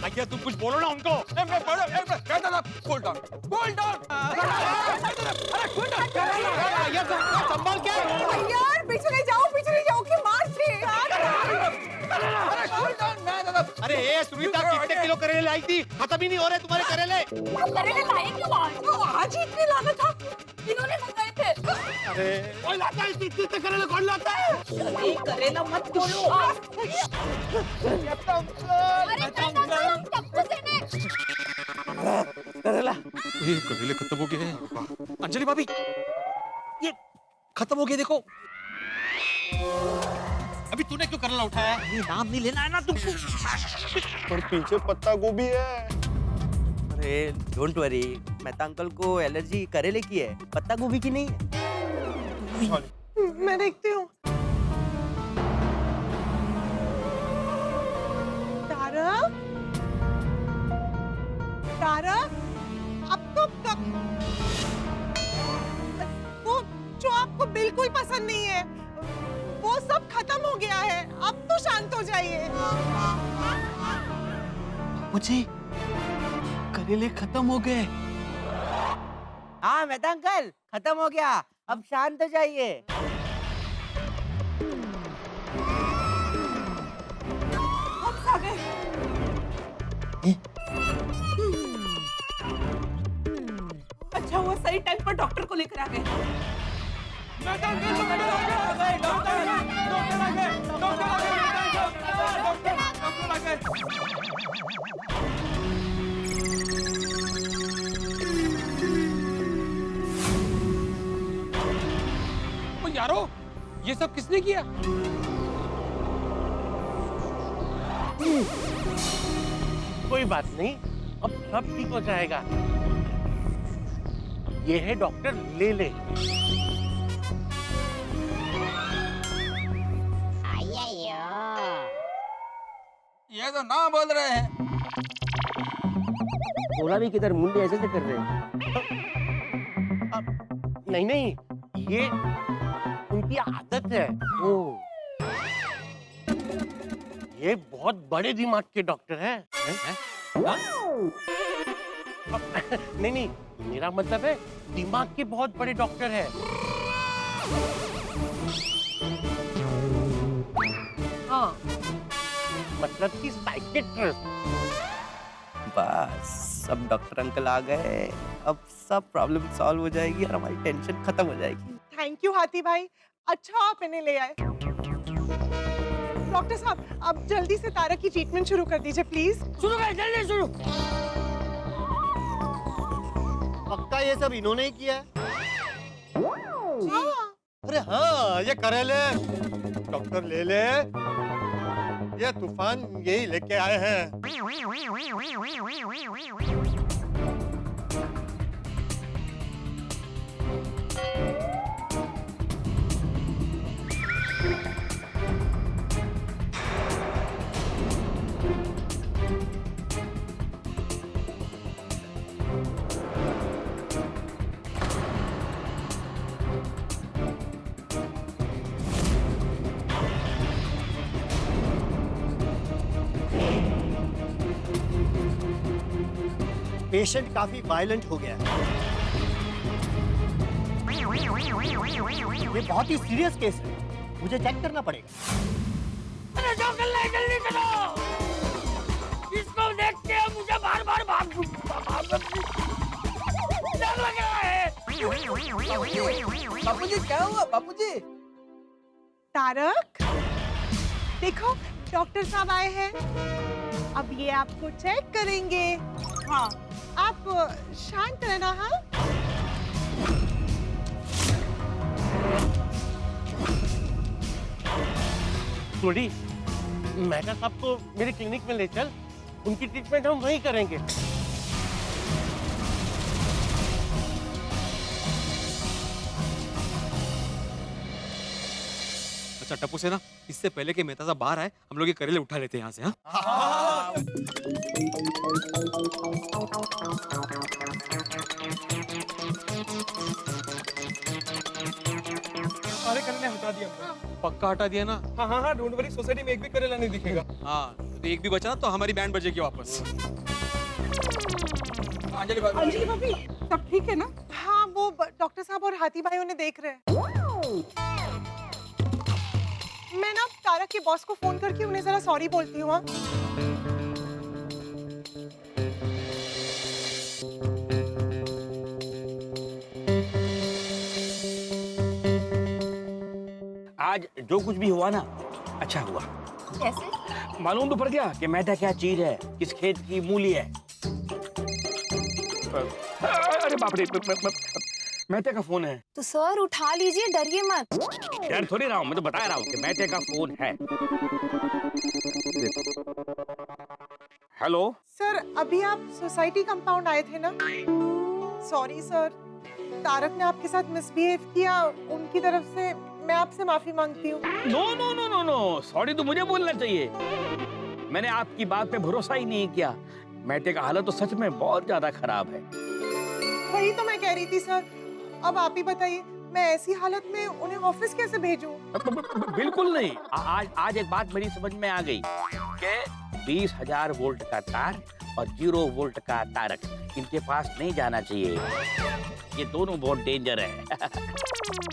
भैया तुम कुछ बोलो ना उनको। संभाल के यार, पीछे नहीं जाओ कि मार छे। अरे ये सुनीता कितने किलो करेले लाई थी? खत्म ही नहीं हो रहे तुम्हारे करेले। करेले लाए क्यों? आज ही इतनी लागत कौन लाता है इतने करेले, कौन लाता है? अरे करेला मत बोलो। करेला ये करेले खत्म हो गए हैं। अंजलि भाभी, ये खत्म हो गए, देखो। अभी तूने क्यों करेला उठाया? ये नाम नहीं लेना है ना तुमको। और पीछे पत्ता गोभी है। अरे डोंट वरी, मेहता अंकल को एलर्जी करेले की है, पत्ता गोभी की नहीं है। मैं देखती हूँ। तारक, तारक, अब तो वो जो आपको बिल्कुल पसंद नहीं है, वो सब खत्म हो गया है। अब तो शांत हो जाइए। मुझे करेले खत्म हो गए। हाँ मेहता अंकल, खत्म हो गया, अब शांत हो जाइए। आ गए। अच्छा हुआ सही टाइम पर डॉक्टर को लेकर आ गए। ओ यारो, ये सब किसने किया? कोई बात नहीं, अब सब ठीक हो जाएगा। ये है डॉक्टर ले। ये तो ना बोल रहे हैं। बोला भी किधर, मुंडे ऐसे कर रहे हैं। नहीं, ये उनकी आदत है। ये बहुत बड़े दिमाग के डॉक्टर हैं। नहीं, मेरा मतलब है दिमाग के बहुत बड़े डॉक्टर हैं। हाँ, मतलब कि साइकियाट्रिस्ट। बस सब डॉक्टर अंकल आ गए, अब सब प्रॉब्लम सॉल्व हो जाएगी और हमारी टेंशन खत्म हो जाएगी। थैंक यू हाथी भाई, अच्छा आप इन्हें ले आए। डॉक्टर साहब, अब जल्दी से तारक की ट्रीटमेंट शुरू कर दीजिए प्लीज। शुरू कर, जल्दी शुरू। पक्का ये सब इन्होंने ही किया है? हाँ। अरे हाँ, ये करेले डॉक्टर ले, ये तूफान यही लेके आए हैं। पेशेंट काफी वायलेंट हो गया है। ये बहुत ही सीरियस केस है, मुझे चेक करना पड़ेगा। अरे जो कर ले, जल्दी करो। इसको देख के मुझे बार-बार भाग डर लग रहा है। बापूजी क्या हुआ बापूजी? तारक, देखो डॉक्टर साहब आए हैं, अब ये आपको चेक करेंगे। हाँ, आप शांत रहना। हाँ, थोड़ी मेहता साहब को मेरे क्लिनिक में ले चल, उनकी ट्रीटमेंट हम वहीं करेंगे। अच्छा टप्पू से ना, इससे पहले कि मेहता साहब बाहर आए, हम लोग ये करेले उठा लेते हैं यहाँ से। हाँ, सारे करेले हटा दिया हमने। पक्का हटा दिया ना? हाँ, डोंट वरी, सोसाइटी में एक भी करेला नहीं दिखेगा। हाँ, तो एक भी बचा ना तो हमारी बैंड बजेगी वापस। अंजलि भाभी, सब ठीक है ना? हाँ, वो डॉक्टर साहब और हाथी भाई उन्हें देख रहे हैं। मैं ना तारक के बॉस को फोन करके उन्हें जरा सॉरी बोलती हूँ। हाँ? आज जो कुछ भी हुआ ना अच्छा हुआ। कैसे? मालूम तो पड़ गया कि मैदा क्या चीज है, किस खेत की मूली है। अरे बाप रे, मैदे का फोन है। तो सर उठा लीजिए, डरिए मत। डर थोड़ी रहा हूँ, मैं तो बता रहा हूँ कि मैदे का फोन है। हेलो सर, अभी आप सोसाइटी कंपाउंड आए थे ना? सॉरी सर, तारक ने आपके साथ मिसबिहेव किया, उनकी तरफ से मैं आपसे माफी मांगती हूँ। No no no no no, sorry तो मुझे बोलना चाहिए। मैंने आपकी बात पे भरोसा ही नहीं किया। मैदे का हालत तो सच में बहुत ज्यादा खराब है। वही तो मैं कह रही थी सर। अब आप ही बताइए, मैं ऐसी हालत में उन्हें ऑफिस कैसे भेजूं? बिल्कुल नहीं। आज एक बात मेरी समझ में आ गई कि 20,000 वोल्ट का तार और 0 वोल्ट का तारक, इनके पास नहीं जाना चाहिए। ये दोनों बहुत डेंजर है।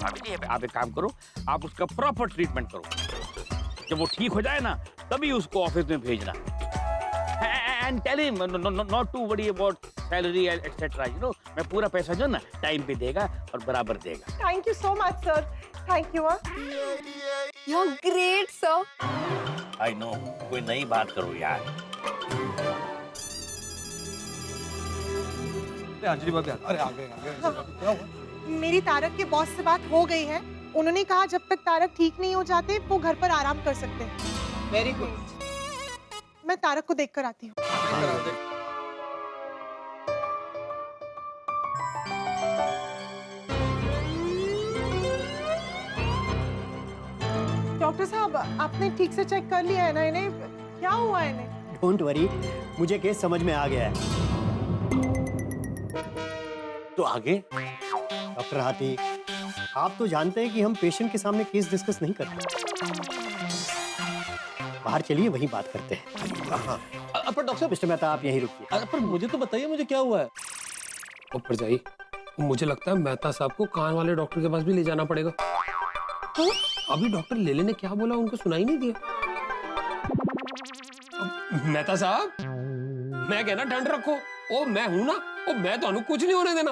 भाभी जी, आप एक काम करो, आप उसका प्रॉपर ट्रीटमेंट करो। जब वो ठीक हो जाए ना, तभी उसको ऑफिस में भेजना। And tell him not to worry about salary etc. You know, मैं पूरा पैसा जो ना टाइम पे देगा और बराबर देगा। Thank you so much sir, thank you. You are great sir. I know, कोई नई बात करो यार। अंजलि भाभी, अरे आ गए क्या हुआ? मेरी तारक के बॉस से बात हो गई है। उन्होंने कहा जब तक तारक ठीक नहीं हो जाते वो घर पर आराम कर सकते हैं। Very good. मैं तारक को देखकर आती हूँ। डॉक्टर साहब, आपने ठीक से चेक कर लिया है ना इन्हें? क्या हुआ इन्हें? डोंट वरी, मुझे केस समझ में आ गया है। तो आगे? डॉक्टर हाथी, आप तो जानते हैं कि हम पेशेंट के सामने केस डिस्कस नहीं करते। बाहर चलिए, वहीं बात करते हैं। पर डॉक्टर साहब, मिस्टर मेहता, आप यहीं रुकिए। पर मुझे तो बताइए, मुझे क्या हुआ है? ऊपर जाइए। मुझे लगता है मेहता साहब को कान वाले डॉक्टर के पास भी ले जाना पड़ेगा। अभी डॉक्टर लेले ने क्या बोला, उनको सुनाई नहीं दिया। मेहता साहब, मैं कहना ठंड रखो। ओ मैं हूं ना, ओ मैं तो कुछ नहीं होने देना।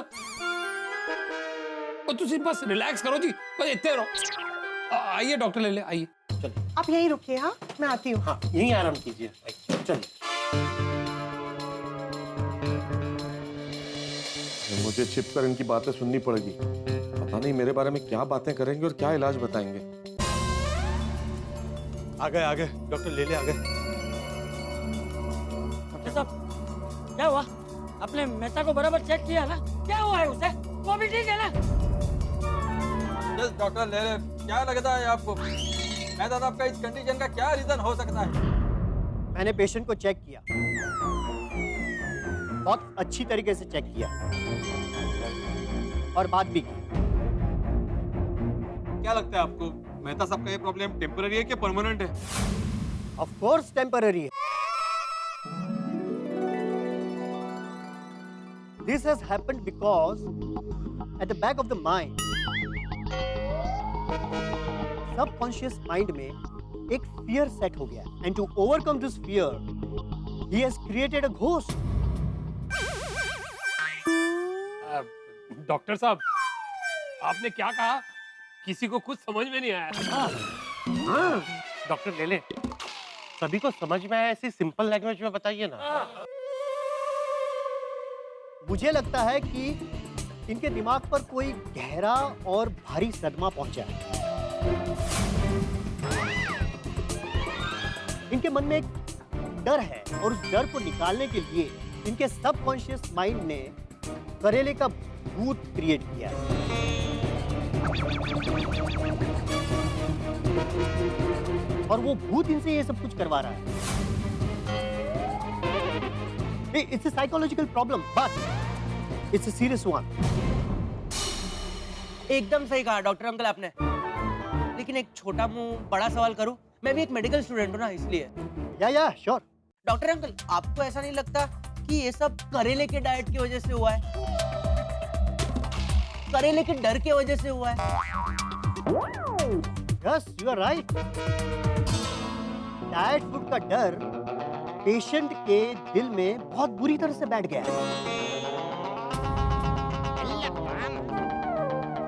ओ तुम बस रिलैक्स करो जी, बस इतने रहो। आइए डॉक्टर ले ले, आइए। चलिए आप यहीं रुकिए। हाँ, मैं आती हूँ। हाँ, यहीं आराम कीजिए। चलिए। मुझे छिप कर इनकी बातें सुननी पड़ेगी। पता नहीं मेरे बारे में क्या बातें करेंगे और क्या इलाज बताएंगे। आ गए डॉक्टर ले ले, आ गए। डॉक्टर साहब, क्या हुआ? आपने मेहता को बराबर चेक किया ना? क्या हुआ है उसे? वो भी ठीक है ना? यस डॉक्टर ले ले। क्या लगता है आपको, मेहता साहब का इस कंडीशन का क्या रीजन हो सकता है? मैंने पेशेंट को चेक किया, बहुत अच्छी तरीके से चेक किया और बात भी की। क्या लगता है आपको, मेहता साहब का ये प्रॉब्लम टेम्पररी है कि परमानेंट है? ऑफ कोर्स टेम्पररी है। This has happened because at the back of the mind, subconscious mind में एक fear set हो गया, and to overcome this fear, he has created a ghost. Doctor साहब, आपने क्या कहा? किसी को कुछ समझ में नहीं आया। डॉक्टर ले ले, सभी को समझ में आया ऐसी सिंपल लैंग्वेज में बताइए ना। मुझे लगता है कि इनके दिमाग पर कोई गहरा और भारी सदमा पहुंचा है। इनके मन में एक डर है और उस डर को निकालने के लिए इनके सबकॉन्शियस माइंड ने करेले का भूत क्रिएट किया है। और वो भूत इनसे ये सब कुछ करवा रहा है। It's a psychological problem, but it's a serious one. एकदम सही कहा डॉक्टर अंकल आपने। लेकिन एक छोटा मुंह बड़ा सवाल करूं? मैं भी एक मेडिकल स्टूडेंट हूं ना, इसलिए। या श्योर। डॉक्टर अंकल, आपको ऐसा नहीं लगता कि ये सब करेले के डाइट की वजह से हुआ है? करेले के डर की वजह से हुआ है? Yes, you are right. Diet food का डर पेशेंट के दिल में बहुत बुरी तरह से बैठ गया है।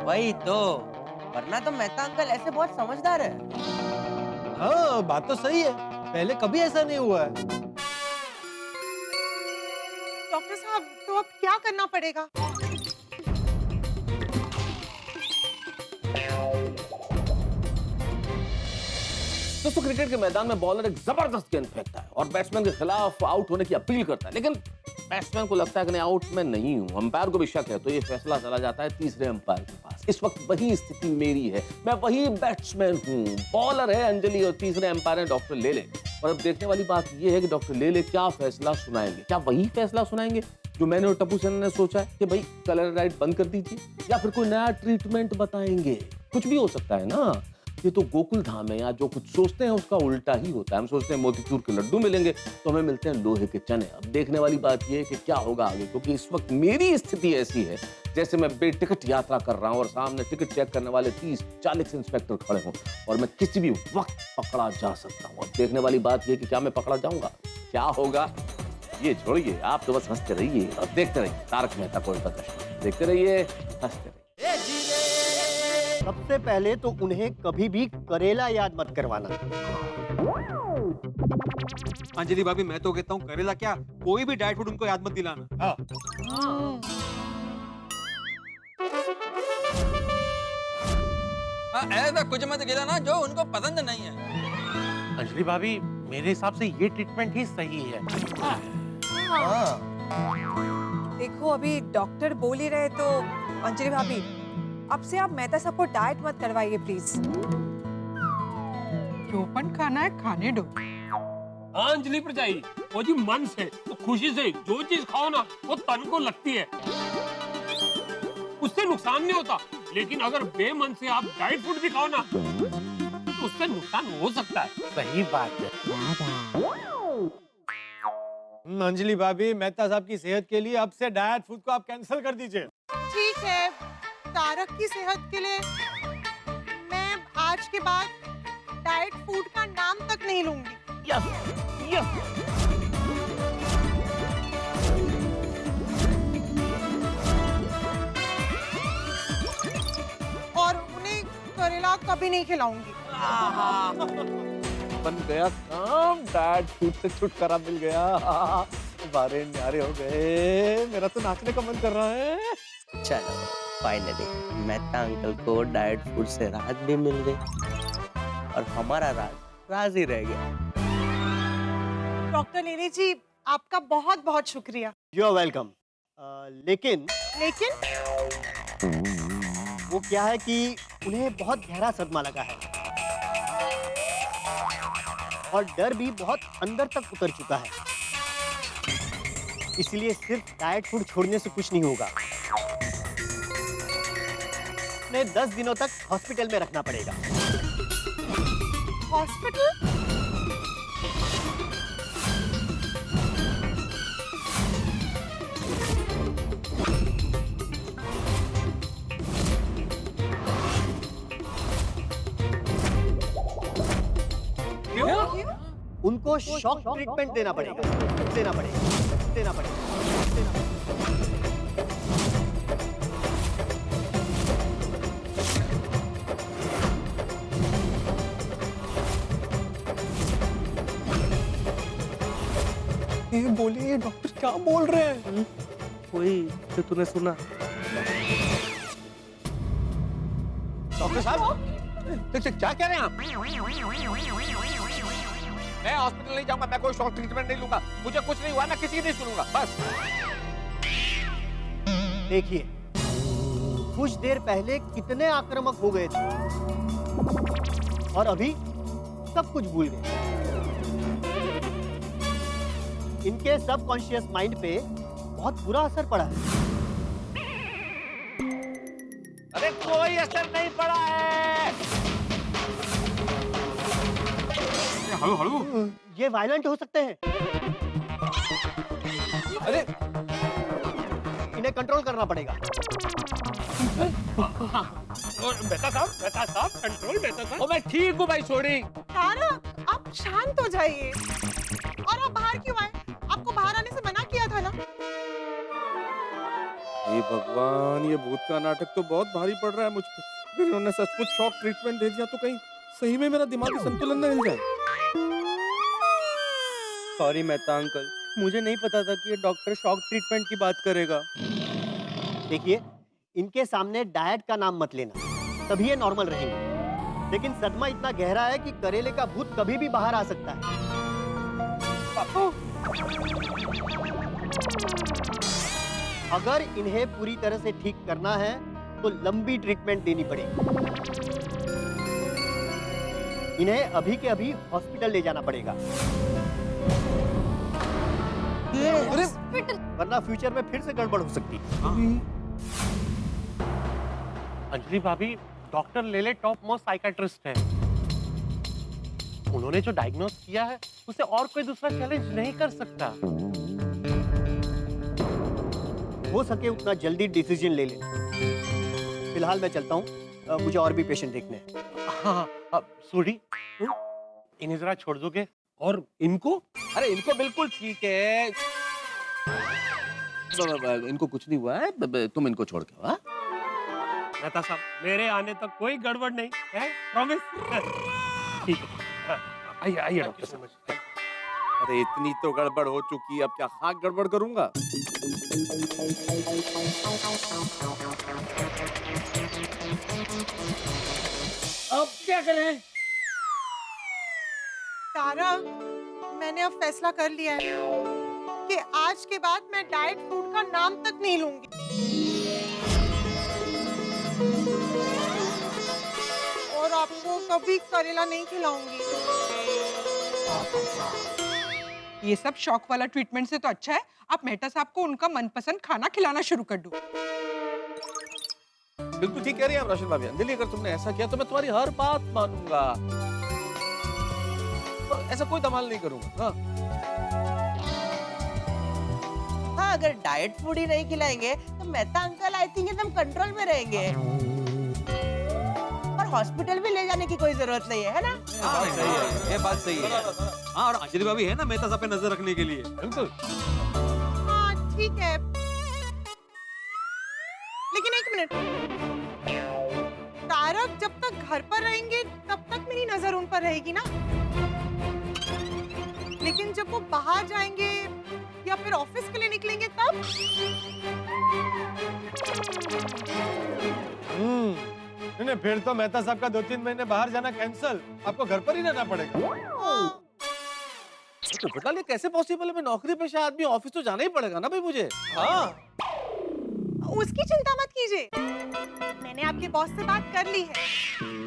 वही तो, वरना तो मेहता अंकल ऐसे बहुत समझदार है। हाँ बात तो सही है, पहले कभी ऐसा नहीं हुआ है। डॉक्टर साहब, तो अब क्या करना पड़ेगा? दोस्तों, क्रिकेट के मैदान में बॉलर एक जबरदस्त गेंद फेंकता है और बैट्समैन के खिलाफ आउट होने की अपील करता है, लेकिन बैट्समैन को लगता है कि नहीं, आउट मैं नहीं हूं। अंपायर को भी शक है, तो ये फैसला चला जाता है तीसरे अंपायर के पास। इस वक्त वही स्थिति मेरी है, मैं वही बैट्समैन हूं, बॉलर है अंजलि और तीसरे अंपायर है डॉक्टर लेले। और अब देखने वाली बात यह है कि डॉक्टर लेले क्या फैसला सुनाएंगे। क्या वही फैसला सुनाएंगे जो मैंने और टप्पू सेना ने सोचा है कि भाई कलर राइट बंद कर दीजिए, या फिर कोई नया ट्रीटमेंट बताएंगे? कुछ भी हो सकता है ना, ये तो गोकुल धाम है, यहाँ जो कुछ सोचते हैं उसका उल्टा ही होता है। हम सोचते हैं मोतीचूर के लड्डू मिलेंगे, तो हमें मिलते हैं लोहे के चने। अब देखने वाली बात ये है कि क्या होगा आगे, क्योंकि इस वक्त मेरी स्थिति ऐसी है जैसे मैं बेटिकट यात्रा कर रहा हूँ और सामने टिकट चेक करने वाले 30-40 इंस्पेक्टर खड़े हों और मैं किसी भी वक्त पकड़ा जा सकता हूँ। अब देखने वाली बात ये कि क्या मैं पकड़ा जाऊंगा, क्या होगा, ये छोड़िए, आप तो बस हंसते रहिए और देखते रहिए तारक मेहता का उल्टा चश्मा। देखते रहिए, हंसते रहिए। सबसे पहले तो उन्हें कभी भी करेला याद मत करवाना। अंजलि भाभी, मैं तो कहता हूँ करेला क्या, कोई भी डाइट फूड उनको याद मत दिलाना। ऐसा कुछ मत खिलाना जो उनको पसंद नहीं है। अंजलि भाभी, मेरे हिसाब से ये ट्रीटमेंट ही सही है। देखो, अभी डॉक्टर बोल ही रहे तो अंजलि भाभी, अब से आप मेहता साहब को डाइट मत करवाइए प्लीज। चौपन खाना है, खाने दो। हाँ अंजलि परजाई, वो जी मन से तो खुशी से जो चीज खाओ ना वो तन को लगती है, उससे नुकसान नहीं होता। लेकिन अगर बेमन से आप डाइट फूड भी खाओ ना तो उससे नुकसान हो सकता है। सही बात है। अंजलि भाभी, मेहता साहब की सेहत के लिए अब से डाइट फूड को आप कैंसिल कर दीजिए। ठीक है, तारक की सेहत के लिए मैं आज के बाद डाइट फूड का नाम तक नहीं लूंगी। Yes yes. और उन्हें करेला कभी नहीं खिलाऊंगी। बन गया काम, डाइट फूड से छुटकारा मिल गया। बारे न्यारे हो गए, मेरा तो नाचने का मन कर रहा है। चलो फाइनली मेहता अंकल को डाइट फूड से राहत भी मिल गई और हमारा राज ही रह गया। डॉक्टर लेले जी, आपका बहुत बहुत शुक्रिया। You are welcome. लेकिन वो क्या है कि उन्हें बहुत गहरा सदमा लगा है और डर भी बहुत अंदर तक उतर चुका है, इसलिए सिर्फ डाइट फूड छोड़ने से कुछ नहीं होगा। उन्हें 10 दिनों तक हॉस्पिटल में रखना पड़ेगा। हॉस्पिटल? उनको शॉक ट्रीटमेंट देना पड़ेगा। ये बोलिए, ये डॉक्टर क्या बोल रहे हैं? वही जो तूने सुना। डॉक्टर साहब, क्या कह रहे हैं आप? मैं हॉस्पिटल नहीं जाऊंगा, मैं कोई शॉक ट्रीटमेंट नहीं लूंगा, मुझे कुछ नहीं हुआ, मैं किसी की नहीं सुनूंगा, बस। देखिए, कुछ देर पहले कितने आक्रामक हो गए थे और अभी सब कुछ भूल गए। इनके सबकॉन्शियस माइंड पे बहुत बुरा असर पड़ा है। अरे कोई असर नहीं पड़ा है। हळू ये वायलेंट हो सकते हैं। अरे इन्हें कंट्रोल करना पड़ेगा। मेहता साहब कंट्रोल। मेहता साहब, मैं ठीक हूँ भाई, छोड़ी। तारक, आप शांत हो जाइए। और आप बाहर क्यों आए? आपको बाहर आने से मना किया था ना? हे भगवान, ये भूत का नाटक तो बहुत भारी पड़ रहा है मुझ पे। अगर इन्होंने सचमुच शॉक ट्रीटमेंट दे दिया तो कहीं सही में मेरा दिमागी संतुलन न हिल जाए। सॉरी मेहता अंकल, मुझे नहीं पता था कि ये डॉक्टर शॉक ट्रीटमेंट की बात करेगा। देखिए, इनके सामने डाइट का नाम मत लेना, तभी ये नॉर्मल रहेंगे। लेकिन सदमा इतना गहरा है कि करेले का भूत कभी भी बाहर आ सकता है। अगर इन्हें पूरी तरह से ठीक करना है तो लंबी ट्रीटमेंट देनी पड़ेगी। इन्हें अभी के अभी हॉस्पिटल ले जाना पड़ेगा, वरना फ्यूचर में फिर से गड़बड़ हो सकती है। अंजलि भाभी, डॉक्टर लेले टॉप मोस्ट साइकियाट्रिस्ट हैं। उन्होंने जो डायग्नोस किया है उसे और कोई दूसरा चैलेंज नहीं कर सकता। हो सके उतना जल्दी डिसीजन ले ले। फिलहाल मैं चलता हूँ, मुझे और भी पेशेंट देखने हैं। हाँ, सूरी, इन्हें जरा छोड़ दोगे? और इनको? अरे इनको बिल्कुल ठीक है, इनको कुछ नहीं हुआ है, तुम इनको छोड़ के। हाँ मेहता साहब, मेरे आने तक कोई गड़बड़ नहीं है, प्रॉमिस? ठीक है, आइए आइए डॉक्टर साहब। अरे इतनी तो गड़बड़ हो चुकी, अब क्या खाक गड़बड़ करूंगा? अब क्या करें? तारक, मैंने अब फैसला कर लिया है कि आज के बाद मैं डाइट फूड का नाम तक नहीं लूंगी। और आपको कभी करेला नहीं खिलाऊंगी। ये सब शौक वाला ट्रीटमेंट से तो अच्छा है आप मेहता साहब को उनका मनपसंद खाना खिलाना शुरू कर दो। बिल्कुल ठीक कह रही हैं आप रोशन भाभी। अंजलि, अगर तुमने ऐसा किया तो मैं तुम्हारी हर बात मानूंगा, तो ऐसा कोई धमाल नहीं करूंगा। हाँ, अगर डाइट फूड ही नहीं खिलाएंगे तो मेहता अंकल आई थिंक एकदम कंट्रोल में रहेंगे और हॉस्पिटल भी ले जाने की कोई जरूरत नहीं है ना? हाँ, सही है, ये बात सही है। हाँ, और अंजलि भाभी है ना मेहता साहब पे नजर रखने के लिए। बिल्कुल। हाँ ठीक है, लेकिन एक मिनट, तारक जब तक घर पर रहेंगे तब तक मेरी नजर उन पर रहेगी ना, लेकिन जब वो बाहर जाएंगे या फिर ऑफिस के लिए निकलेंगे तब? नहीं, फिर तो मेहता साहब का 2-3 महीने बाहर जाना कैंसल, आपको घर पर ही रहना पड़ेगा। तो बेटा, ये कैसे पॉसिबल है? मैं नौकरी पेशा आदमी, ऑफिस तो जाना ही पड़ेगा ना भाई मुझे। हाँ, उसकी चिंता मत कीजिए, मैंने आपके बॉस से बात कर ली है।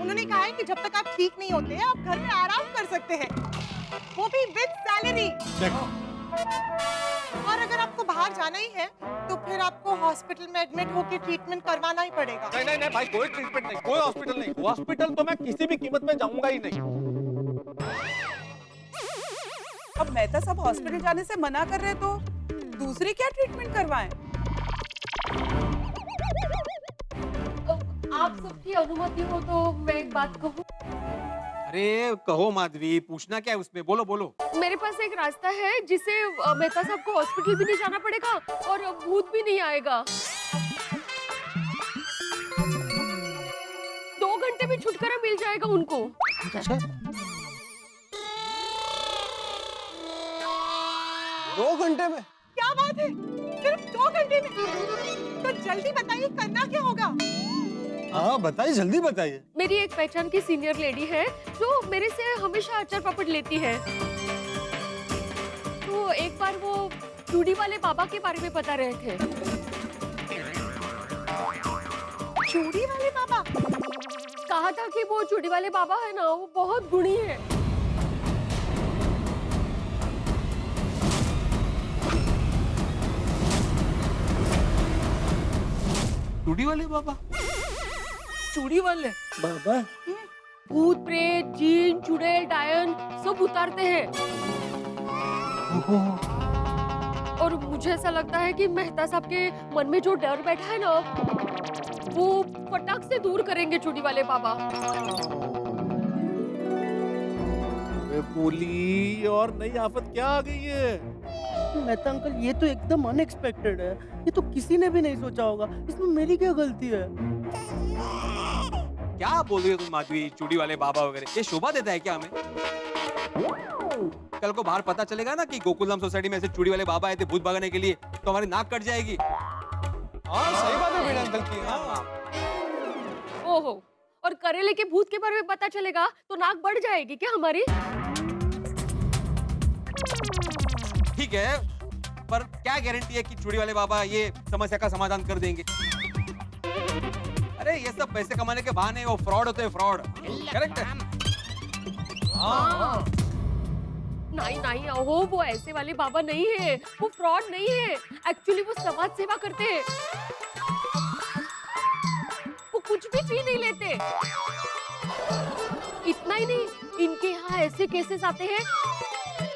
उन्होंने कहा है कि जब तक आप ठीक नहीं होते आप घर में आराम कर सकते हैं, वो भी विद सैलरी। और अगर आपको बाहर जाना ही है तो फिर आपको हॉस्पिटल में एडमिट होकर ट्रीटमेंट करवाना ही पड़ेगा। नहीं नहीं नहीं भाई, कोई ट्रीटमेंट नहीं, कोई हॉस्पिटल नहीं। हॉस्पिटल तो मैं किसी भी कीमत में जाऊंगा ही नहीं। अब मेहता साहब हॉस्पिटल जाने से मना कर रहे तो दूसरी क्या ट्रीटमेंट करवाएं? आप सबकी अनुमति हो तो मैं एक बात कहूँ? अरे कहो माधवी, पूछना क्या है उसमें, बोलो बोलो। मेरे पास एक रास्ता है जिससे मेहता साहब को हॉस्पिटल भी नहीं जाना पड़ेगा और भूत भी नहीं आएगा। 2 घंटे में छुटकारा मिल जाएगा उनको। 2 घंटे में? क्या बात है, सिर्फ 2 घंटे में? तो जल्दी बताइए, करना क्या होगा? हाँ बताइए, जल्दी बताइए। मेरी एक पहचान की सीनियर लेडी है जो मेरे से हमेशा अचार पापड़ लेती है। तो एक बार वो चूड़ी वाले बाबा के बारे में बता रहे थे। चूड़ी वाले बाबा? कहा था कि वो चूड़ी वाले बाबा है ना, वो बहुत गुणी है। चूड़ी वाले बाबा? चूड़ी वाले बाबा भूत प्रेत जीन चुड़ैल डायन सब उतारते हैं। और मुझे ऐसा लगता है कि मेहता साहब के मन में जो डर बैठा है ना, वो फटाक से दूर करेंगे चूड़ी वाले बाबा। बोली, और नई आफत क्या आ गई है? मेहता अंकल, ये तो एकदम अनएक्सपेक्टेड है, ये तो किसी ने भी नहीं सोचा होगा। इसमें मेरी क्या गलती है? क्या बोल रही हो तुम माधवी, चूड़ी वाले बाबा वगैरह, ये शोभा देता है क्या हमें? कल को बाहर पता चलेगा ना कि गोकुलधाम सोसाइटी में ऐसे चूड़ी वाले बाबा आए थे भूत भगाने के लिए, तो हमारी नाक कट जाएगी। हाँ सही बात है वीणा अंकल की। हाँ ओहो, और करेले के भूत के बारे में पता चलेगा तो नाक बढ़ जाएगी क्या हमारी? ठीक है, पर क्या गारंटी है कि चूड़ी वाले बाबा ये समस्या का समाधान कर देंगे? अरे ये सब पैसे कमाने के बहाने, वो फ्रॉड होते हैं, फ्रॉड। करेक्ट है? हाँ। नहीं नहीं अहो, वो ऐसे वाले बाबा नहीं है, वो फ्रॉड नहीं है, एक्चुअली वो समाज सेवा करते हैं, वो कुछ भी फी नहीं लेते। इतना ही नहीं, इनके यहाँ ऐसे केसेस आते हैं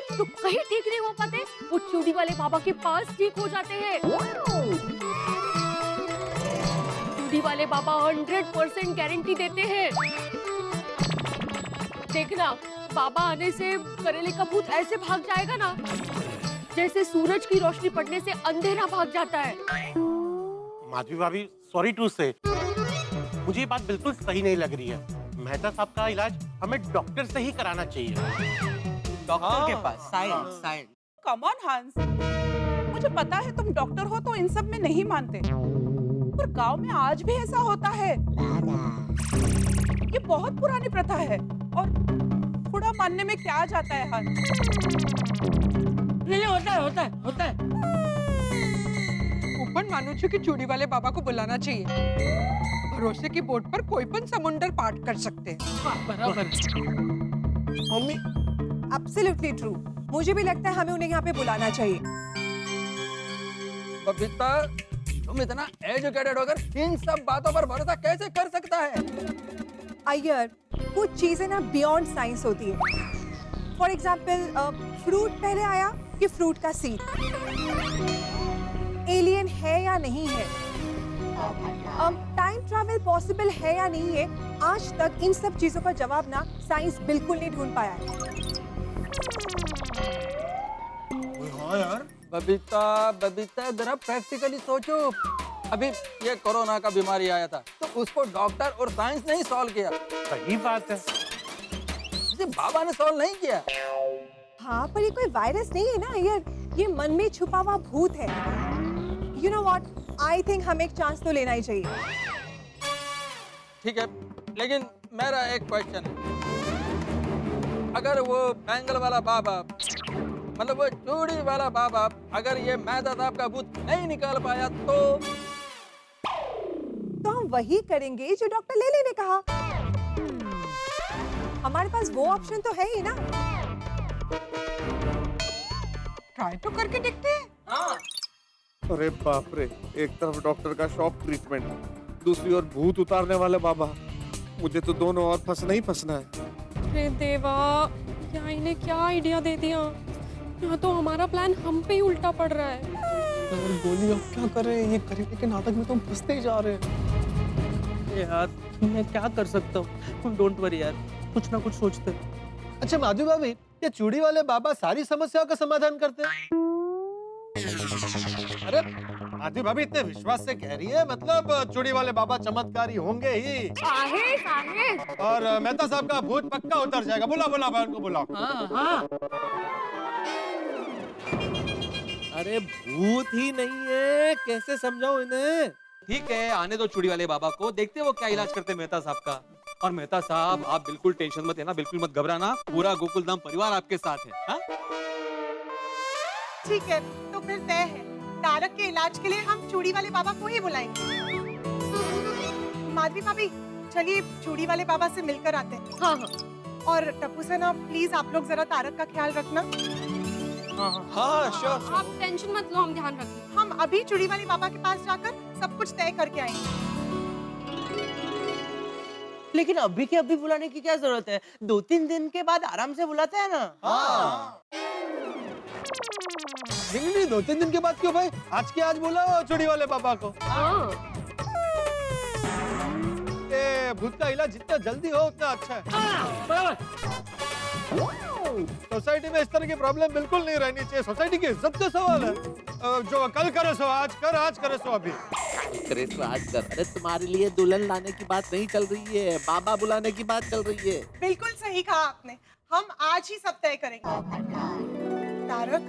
तो कहीं ठीक नहीं हो पाते, वो चूड़ी वाले बाबा के पास ठीक हो जाते हैं। चूड़ी वाले बाबा 100% गारंटी देते हैं। देखना, बाबा आने से करेले का भूत ऐसे भाग जाएगा ना, जैसे सूरज की रोशनी पड़ने से अंधेरा भाग जाता है। माधवी भाभी, सॉरी टू से, मुझे ये बात बिल्कुल सही नहीं लग रही है। मेहता साहब का इलाज हमें डॉक्टर से ही कराना चाहिए। डॉक्टर के पास? Science science. Come on Hans, मुझे पता है तुम डॉक्टर हो तो इन सब में नहीं मानते, पर गांव में आज भी ऐसा होता है। ये बहुत पुरानी प्रथा है और थोड़ा मानने में क्या जाता है हंस? नहीं, होता है। હું પણ માનું છું કે ચૂડી वाले बाबा को बुलाना चाहिए। भरोसे की बोट पर कोई पण समुंदर पार कर सकते हैं। बराबर। Mummy, absolutely true. मुझे भी लगता है हमें उन्हें यहाँ पे बुलाना चाहिए। बबीता, तुम इतना एजुकेटेड होकर इन सब बातों पर भरोसा कैसे कर सकता है? अय्यर, कुछ चीजें ना बियॉन्ड साइंस होती है। फॉर एग्जाम्पल, फ्रूट पहले आया कि फ्रूट का सीड? एलियन है या नहीं है? टाइम ट्रैवल पॉसिबल है या नहीं है? आज तक इन सब चीजों का जवाब ना साइंस बिल्कुल नहीं ढूंढ पाया है। हाँ यार, बबीता जरा प्रैक्टिकली सोचो। अभी ये कोरोना का बीमारी आया था तो उसको डॉक्टर और साइंस ने ही सॉल्व किया। सही बात है। इसे बाबा ने सॉल्व नहीं किया। हाँ, पर ये कोई वायरस नहीं है ना अय्यर, ये मन में छुपा हुआ भूत है। You know what, I think हमें एक चांस तो लेना ही चाहिए। ठीक है, लेकिन मेरा एक क्वेश्चन है। अगर वो बैंगल वाला बाबा, मतलब वो चूड़ी वाला बाबा, अगर ये मेहता साहब का भूत नहीं निकाल पाया तो हम वही करेंगे जो डॉक्टर लेले ने कहा। हमारे पास वो ऑप्शन तो है ही ना। ट्राई तो करके देखते हैं। हाँ। अरे बाप रे, एक तरफ डॉक्टर का शॉक ट्रीटमेंट, दूसरी ओर भूत उतारने वाले बाबा। मुझे तो दोनों और फंसना ही फंसना है। अरे देवा, क्या इन्हें क्या आइडिया दे दिया। यहाँ तो हमारा प्लान हम पे ही उल्टा पड़ रहा है। गोली, अब क्या करें? ये करेले के नाटक में तो हम फंसते ही जा रहे हैं। यार, मैं क्या कर सकता हूँ? डोंट वरी यार, कुछ ना कुछ सोचते हैं। अच्छा माधवी भाभी, ये चूड़ी वाले बाबा सारी समस्याओं का समाधान करते हैं? अरे माधवी भाभी इतने विश्वास से कह रही है, मतलब चूड़ी वाले बाबा चमत्कारी होंगे ही। और मेहता साहब का भूत पक्का उतर जाएगा। बुला भाई, उनको बुलाओ। हाँ। अरे भूत ही नहीं है, कैसे समझाओ इन्हें? ठीक है, आने दो चूड़ी वाले बाबा को, देखते हैं वो क्या इलाज करते हैं मेहता साहब का। और मेहता साहब, आप बिल्कुल टेंशन मत लेना, बिल्कुल मत घबराना, पूरा गोकुलधाम परिवार आपके साथ है। हाँ? ठीक है, तो फिर तय है, तारक के इलाज के लिए हम चूड़ी वाले बाबा को ही बुलाएंगे। माधवी भाभी, चलिए चूड़ी वाले बाबा से मिलकर आते हैं। हाँ। और टप्पू से ना प्लीज आप लोग जरा तारक का ख्याल रखना। हाँ श्योर। आप टेंशन मत लो, हम ध्यान रखेंगे। हम अभी चूड़ी वाले बाबा के पास जाकर सब कुछ तय करके आएंगे। लेकिन अभी के अभी बुलाने की क्या जरूरत है? 2-3 दिन के बाद आराम से बुलाते हैं ना। हाँ। नहीं, 2-3 दिन के बाद क्यों भाई? आज के आज बुलाओ चूड़ी वाले बाबा को। ये भूत का इलाज जितना जल्दी हो उतना अच्छा है। सोसाइटी में इस तरह की प्रॉब्लम बिल्कुल नहीं रहनी चाहिए। सोसाइटी की इज्जत का सवाल है। जो कल करे सो आज कर, आज करे सो अभी। सीक्रेट राज कर। अरे तुम्हारे लिए दुल्हन लाने की बात नहीं चल रही है, बाबा बुलाने की बात चल रही है। बिल्कुल सही कहा आपने, हम आज ही सब तय करेंगे। तारक,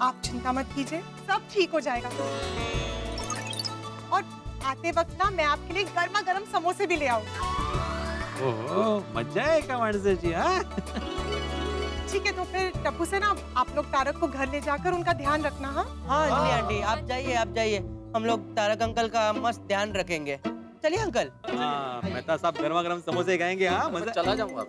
आप चिंता मत कीजिए, सब ठीक हो जाएगा। और आते वक्त ना मैं आपके लिए गर्मा गर्म समोसे भी ले आऊंगी। ओहो, मजा है का माणसाची, हाँ? ठीक है, तो फिर टप्पू से ना आप लोग तारक को घर ले जाकर उनका ध्यान रखना। हाँ हाँ अंजलि आंटी, आप जाइए, हम लोग तारक अंकल का मस्त ध्यान रखेंगे। चलिए अंकल। हाँ, मेहता साहब गर्मा गर्म समोसे खाएंगे। हाँ, मजा। चला जाऊंगा।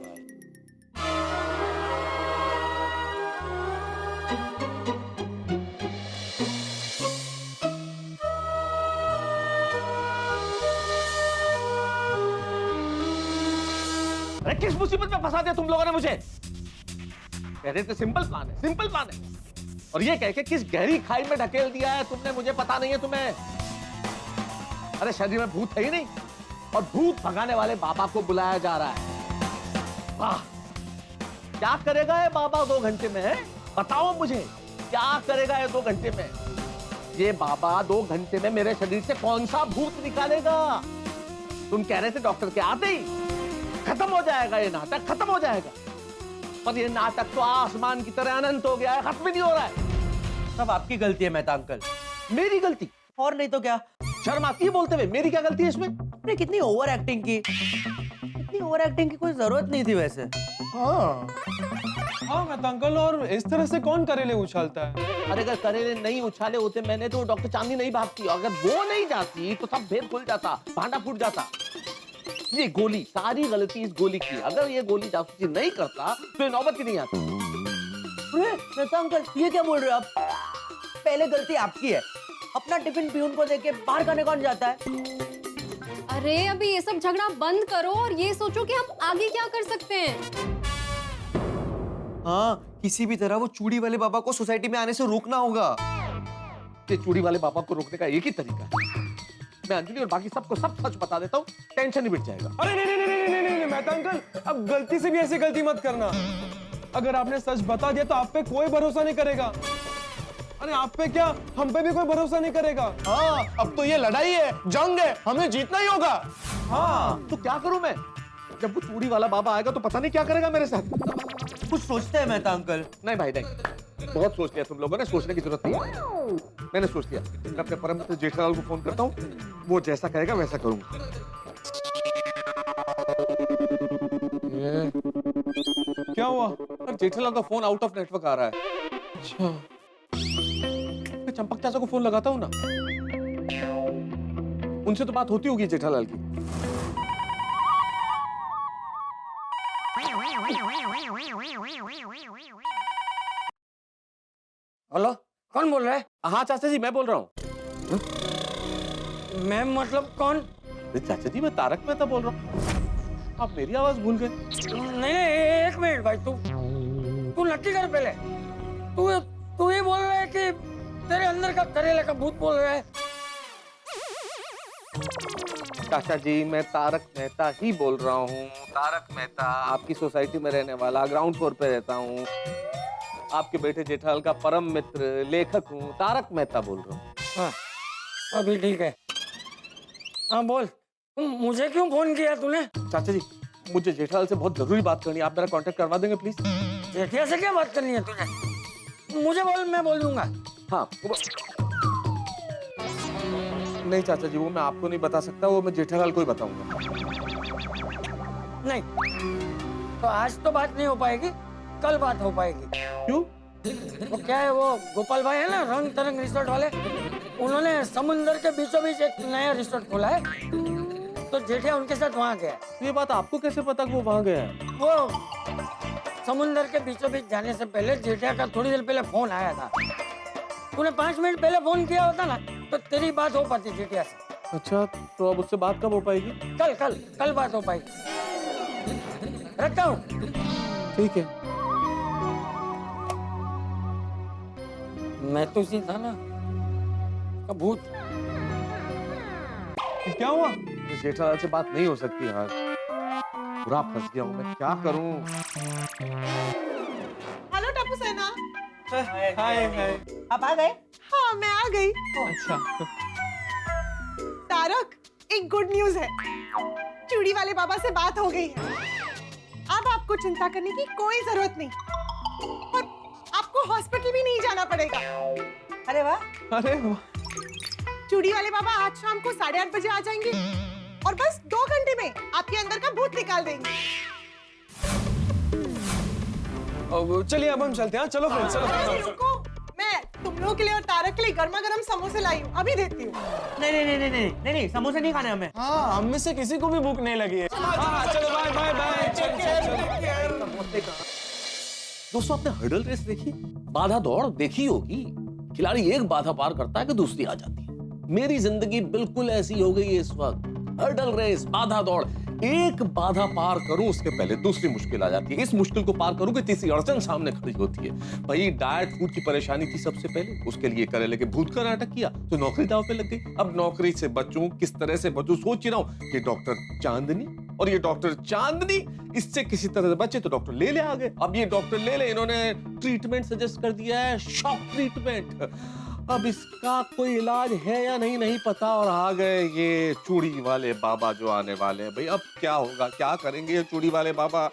अरे किस मुसीबत में फंसा दिया तुम लोगों ने मुझे? कह रहे थे सिंपल प्लान है, सिंपल प्लान है, और ये कह के किस गहरी खाई में ढकेल दिया है तुमने, मुझे पता नहीं है तुम्हें। अरे शरीर में भूत है ही नहीं, और भूत भगाने वाले बाबा को बुलाया जा रहा है। वाह, क्या करेगा ये बाबा 2 घंटे में? है बताओ मुझे, क्या करेगा ये 2 घंटे में? ये बाबा 2 घंटे में मेरे शरीर से कौन सा भूत निकालेगा? तुम कह रहे थे डॉक्टर के आते ही खत्म हो जाएगा, ये नाटक खत्म हो जाएगा, पर ये नाटक तो आसमान की तरह अनंत हो गया है, खत्म ही नहीं हो रहा है। सब आपकी गलती है मेहता अंकल। मेरी गलती? और नहीं तो क्या। शर्म आती है बोलते हुए, मेरी क्या गलती है इसमें? आपने कितनी ओवर एक्टिंग की, इतनी ओवर एक्टिंग की कोई जरूरत नहीं थी वैसे। हाँ मेहता अंकल, और इस तरह से कौन करेले उछालता है? अरे अगर करेले नहीं उछाले होते मैंने तो डॉक्टर चांदनी नहीं भागती, अगर वो नहीं जाती तो सब भेद खुल जाता, भांडा फूट जाता। ये गोली, सारी गलती इस गोली की। अगर ये गोली जासूसी नहीं करता तो ये नौबत ही नहीं आती। मेहता अंकल, ये क्या बोल रहे हो आप? पहले गलती आपकी है, अपना टिफिन पीऊन को देके बाहर खाने कौन जाता है? अरे अभी ये सब झगड़ा बंद करो और ये सोचो कि हम आगे क्या कर सकते हैं। हाँ, किसी भी तरह वो चूड़ी वाले बाबा को सोसाइटी में आने से रोकना होगा। ये चूड़ी वाले बाबा को रोकने का एक ही तरीका है, मैं अंजलि और बाकी सबको सब सच बता देता हूँ, टेंशन नहीं मिट जाएगा। अरे नहीं मेहता अंकल, अब गलती से भी ऐसी गलती मत करना। अगर आपने सच बता दिया तो आप पे कोई भरोसा नहीं करेगा। अरे आप पे क्या, हम पे भी कोई भरोसा नहीं करेगा। हाँ, अब तो ये लड़ाई है, जंग है, हमें जीतना ही होगा। हाँ, तो क्या करूं मैं? जब वो चूड़ी वाला बाबा आएगा तो पता नहीं क्या करेगा मेरे साथ। कुछ सोचते हैं मेहता अंकल? नहीं भाई नहीं, बहुत सोच लिया तुम लोगों ने, सोचने की जरूरत नहीं है। मैंने सोच लिया, मैं अपने परम मित्र जेठालाल को फोन करता हूँ, वो जैसा कहेगा वैसा करूंगा। क्या हुआ? जेठालाल का फोन आउट ऑफ नेटवर्क आ रहा है। अच्छा, मैं चंपक चाचा को फोन लगाता हूँ ना, उनसे तो बात होती होगी जेठालाल की। हेलो, कौन बोल रहा है? हाँ चाचा जी, मैं बोल रहा हूँ। मैं मतलब कौन? चाचा जी, मैं तारक मेहता बोल रहा हूँ। आप मेरी आवाज भूल गए? नहीं, एक मिनट भाई, तू नक्की कर पहले। तू ये बोल रहा है कि तेरे अंदर का करेले का भूत बोल रहा है? चाचा जी, मैं तारक मेहता ही बोल रहा हूँ। तारक मेहता, आपकी सोसाइटी में रहने वाला, ग्राउंड फ्लोर पे रहता हूँ, आपके बेटे जेठालाल का परम मित्र, लेखक हूँ, तारक मेहता बोल रहा हूँ। हाँ, अभी ठीक है। हाँ बोल, मुझे क्यों फोन किया तूने? चाचा जी, मुझे जेठालाल से बहुत जरूरी बात करनी है, आप मेरा कांटेक्ट करवा देंगे प्लीज? जेठिया से क्या बात करनी है तुझे? मुझे बोल, मैं बोल दूंगा। हाँ नहीं चाचा जी, वो मैं आपको नहीं बता सकता, वो मैं जेठालाल को ही बताऊंगा। नहीं, तो आज तो बात नहीं हो पाएगी, कल बात हो पाएगी। क्यों? वो क्या है, वो गोपाल भाई है ना, रंग तरंग रिसोर्ट वाले, उन्होंने समुंदर के बीचों बीच एक नया रिसोर्ट खोला है, तो जेठिया उनके साथ वहाँ गया। ये बात आपको कैसे पता कि वो वहाँ गया है? वो समुंदर के बीचों बीच जाने से पहले जेठिया का थोड़ी देर पहले फोन आया था। तूने 5 मिनट पहले फोन किया होता ना तो तेरी बात हो पाती जेठिया से। अच्छा, तो अब उससे बात कब हो पाएगी? कल बात हो पाएगी। रखता हूँ। ठीक है। मैं तो सी था ना भूत। क्या हुआ? जेठालाल से बात नहीं हो सकती यार, पूरा फंस गया हूँ मैं, क्या करूँ? हेलो टप्पू सेना। हाय। आप आ गए? हाँ, मैं आ गई। अच्छा। तारक, एक गुड न्यूज है। चूड़ी वाले बाबा से बात हो गई है। अब आपको चिंता करने की कोई जरूरत नहीं और आपको हॉस्पिटल भी नहीं जाना पड़ेगा। अरे वाह, अरे वाह। चूड़ी वाले बाबा आज शाम को 8:30 बजे आ जाएंगे और बस 2 घंटे में आपके अंदर का भूत निकाल देंगे। चलिए अब हम चलते हैं। चलो फ्रेंड्स, अरे रुको, मैं तुम लोगों के लिए और तारक के लिए गर्मा गर्म समोसे लाई हूँ, अभी देती हूँ। नहीं, समोसे नहीं खाने हमें। हाँ, हम में से किसी को भी भूख नहीं लगी है। हाँ, चलो बाय बाय बाय। दोस्तों, आपने हर्डल रेस देखी, बाधा दौड़ देखी होगी। खिलाड़ी एक बाधा पार करता है कि दूसरी आ जाती है। मेरी जिंदगी बिल्कुल ऐसी हो गई है इस वक्त। हर्डल रेस, बाधा दौड़, एक बाधा पार करूं उसके पहले दूसरी मुश्किल आ जाती है। इस मुश्किल को पार करूं कि तीसरी अड़चन सामने खड़ी होती है। भाई, डाइट फूड की परेशानी थी सबसे पहले, उसके लिए करेले के भूत का नाटक किया तो नौकरी दांव पे लग गई। अब नौकरी से बचूं, किस तरह से बचूं, सोच ही रहा हूं कि डॉक्टर चांदनी और ये डॉक्टर चांदनी, इससे किसी तरह से बचे तो डॉक्टर ले आ गए। अब ये डॉक्टर ले इन्होंने ट्रीटमेंट सजेस्ट कर दिया है, शॉक ट्रीटमेंट। अब इसका कोई इलाज है या नहीं पता, और आ गए ये चूड़ी वाले बाबा जो आने वाले हैं। भाई, अब क्या होगा, क्या करेंगे ये चूड़ी वाले बाबा?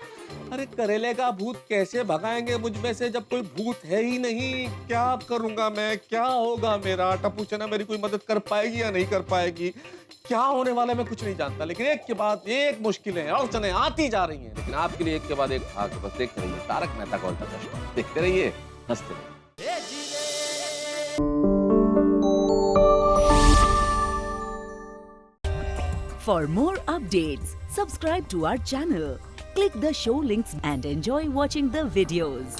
अरे करेले का भूत कैसे भगाएंगे मुझ में से जब कोई भूत है ही नहीं? क्या करूंगा मैं, क्या होगा मेरा? टप्पू चना मेरी कोई मदद कर पाएगी या नहीं कर पाएगी? क्या होने वाला मैं कुछ नहीं जानता, लेकिन एक के बाद एक मुश्किलें अड़चनें आती जा रही हैं। लेकिन आपके लिए एक के बाद एक आके बस देखते रहिए तारक मेहता का उल्टा चश्मा। देखते रहिए, हंसते रहिए। For more updates, subscribe to our channel, click the show links and enjoy watching the videos.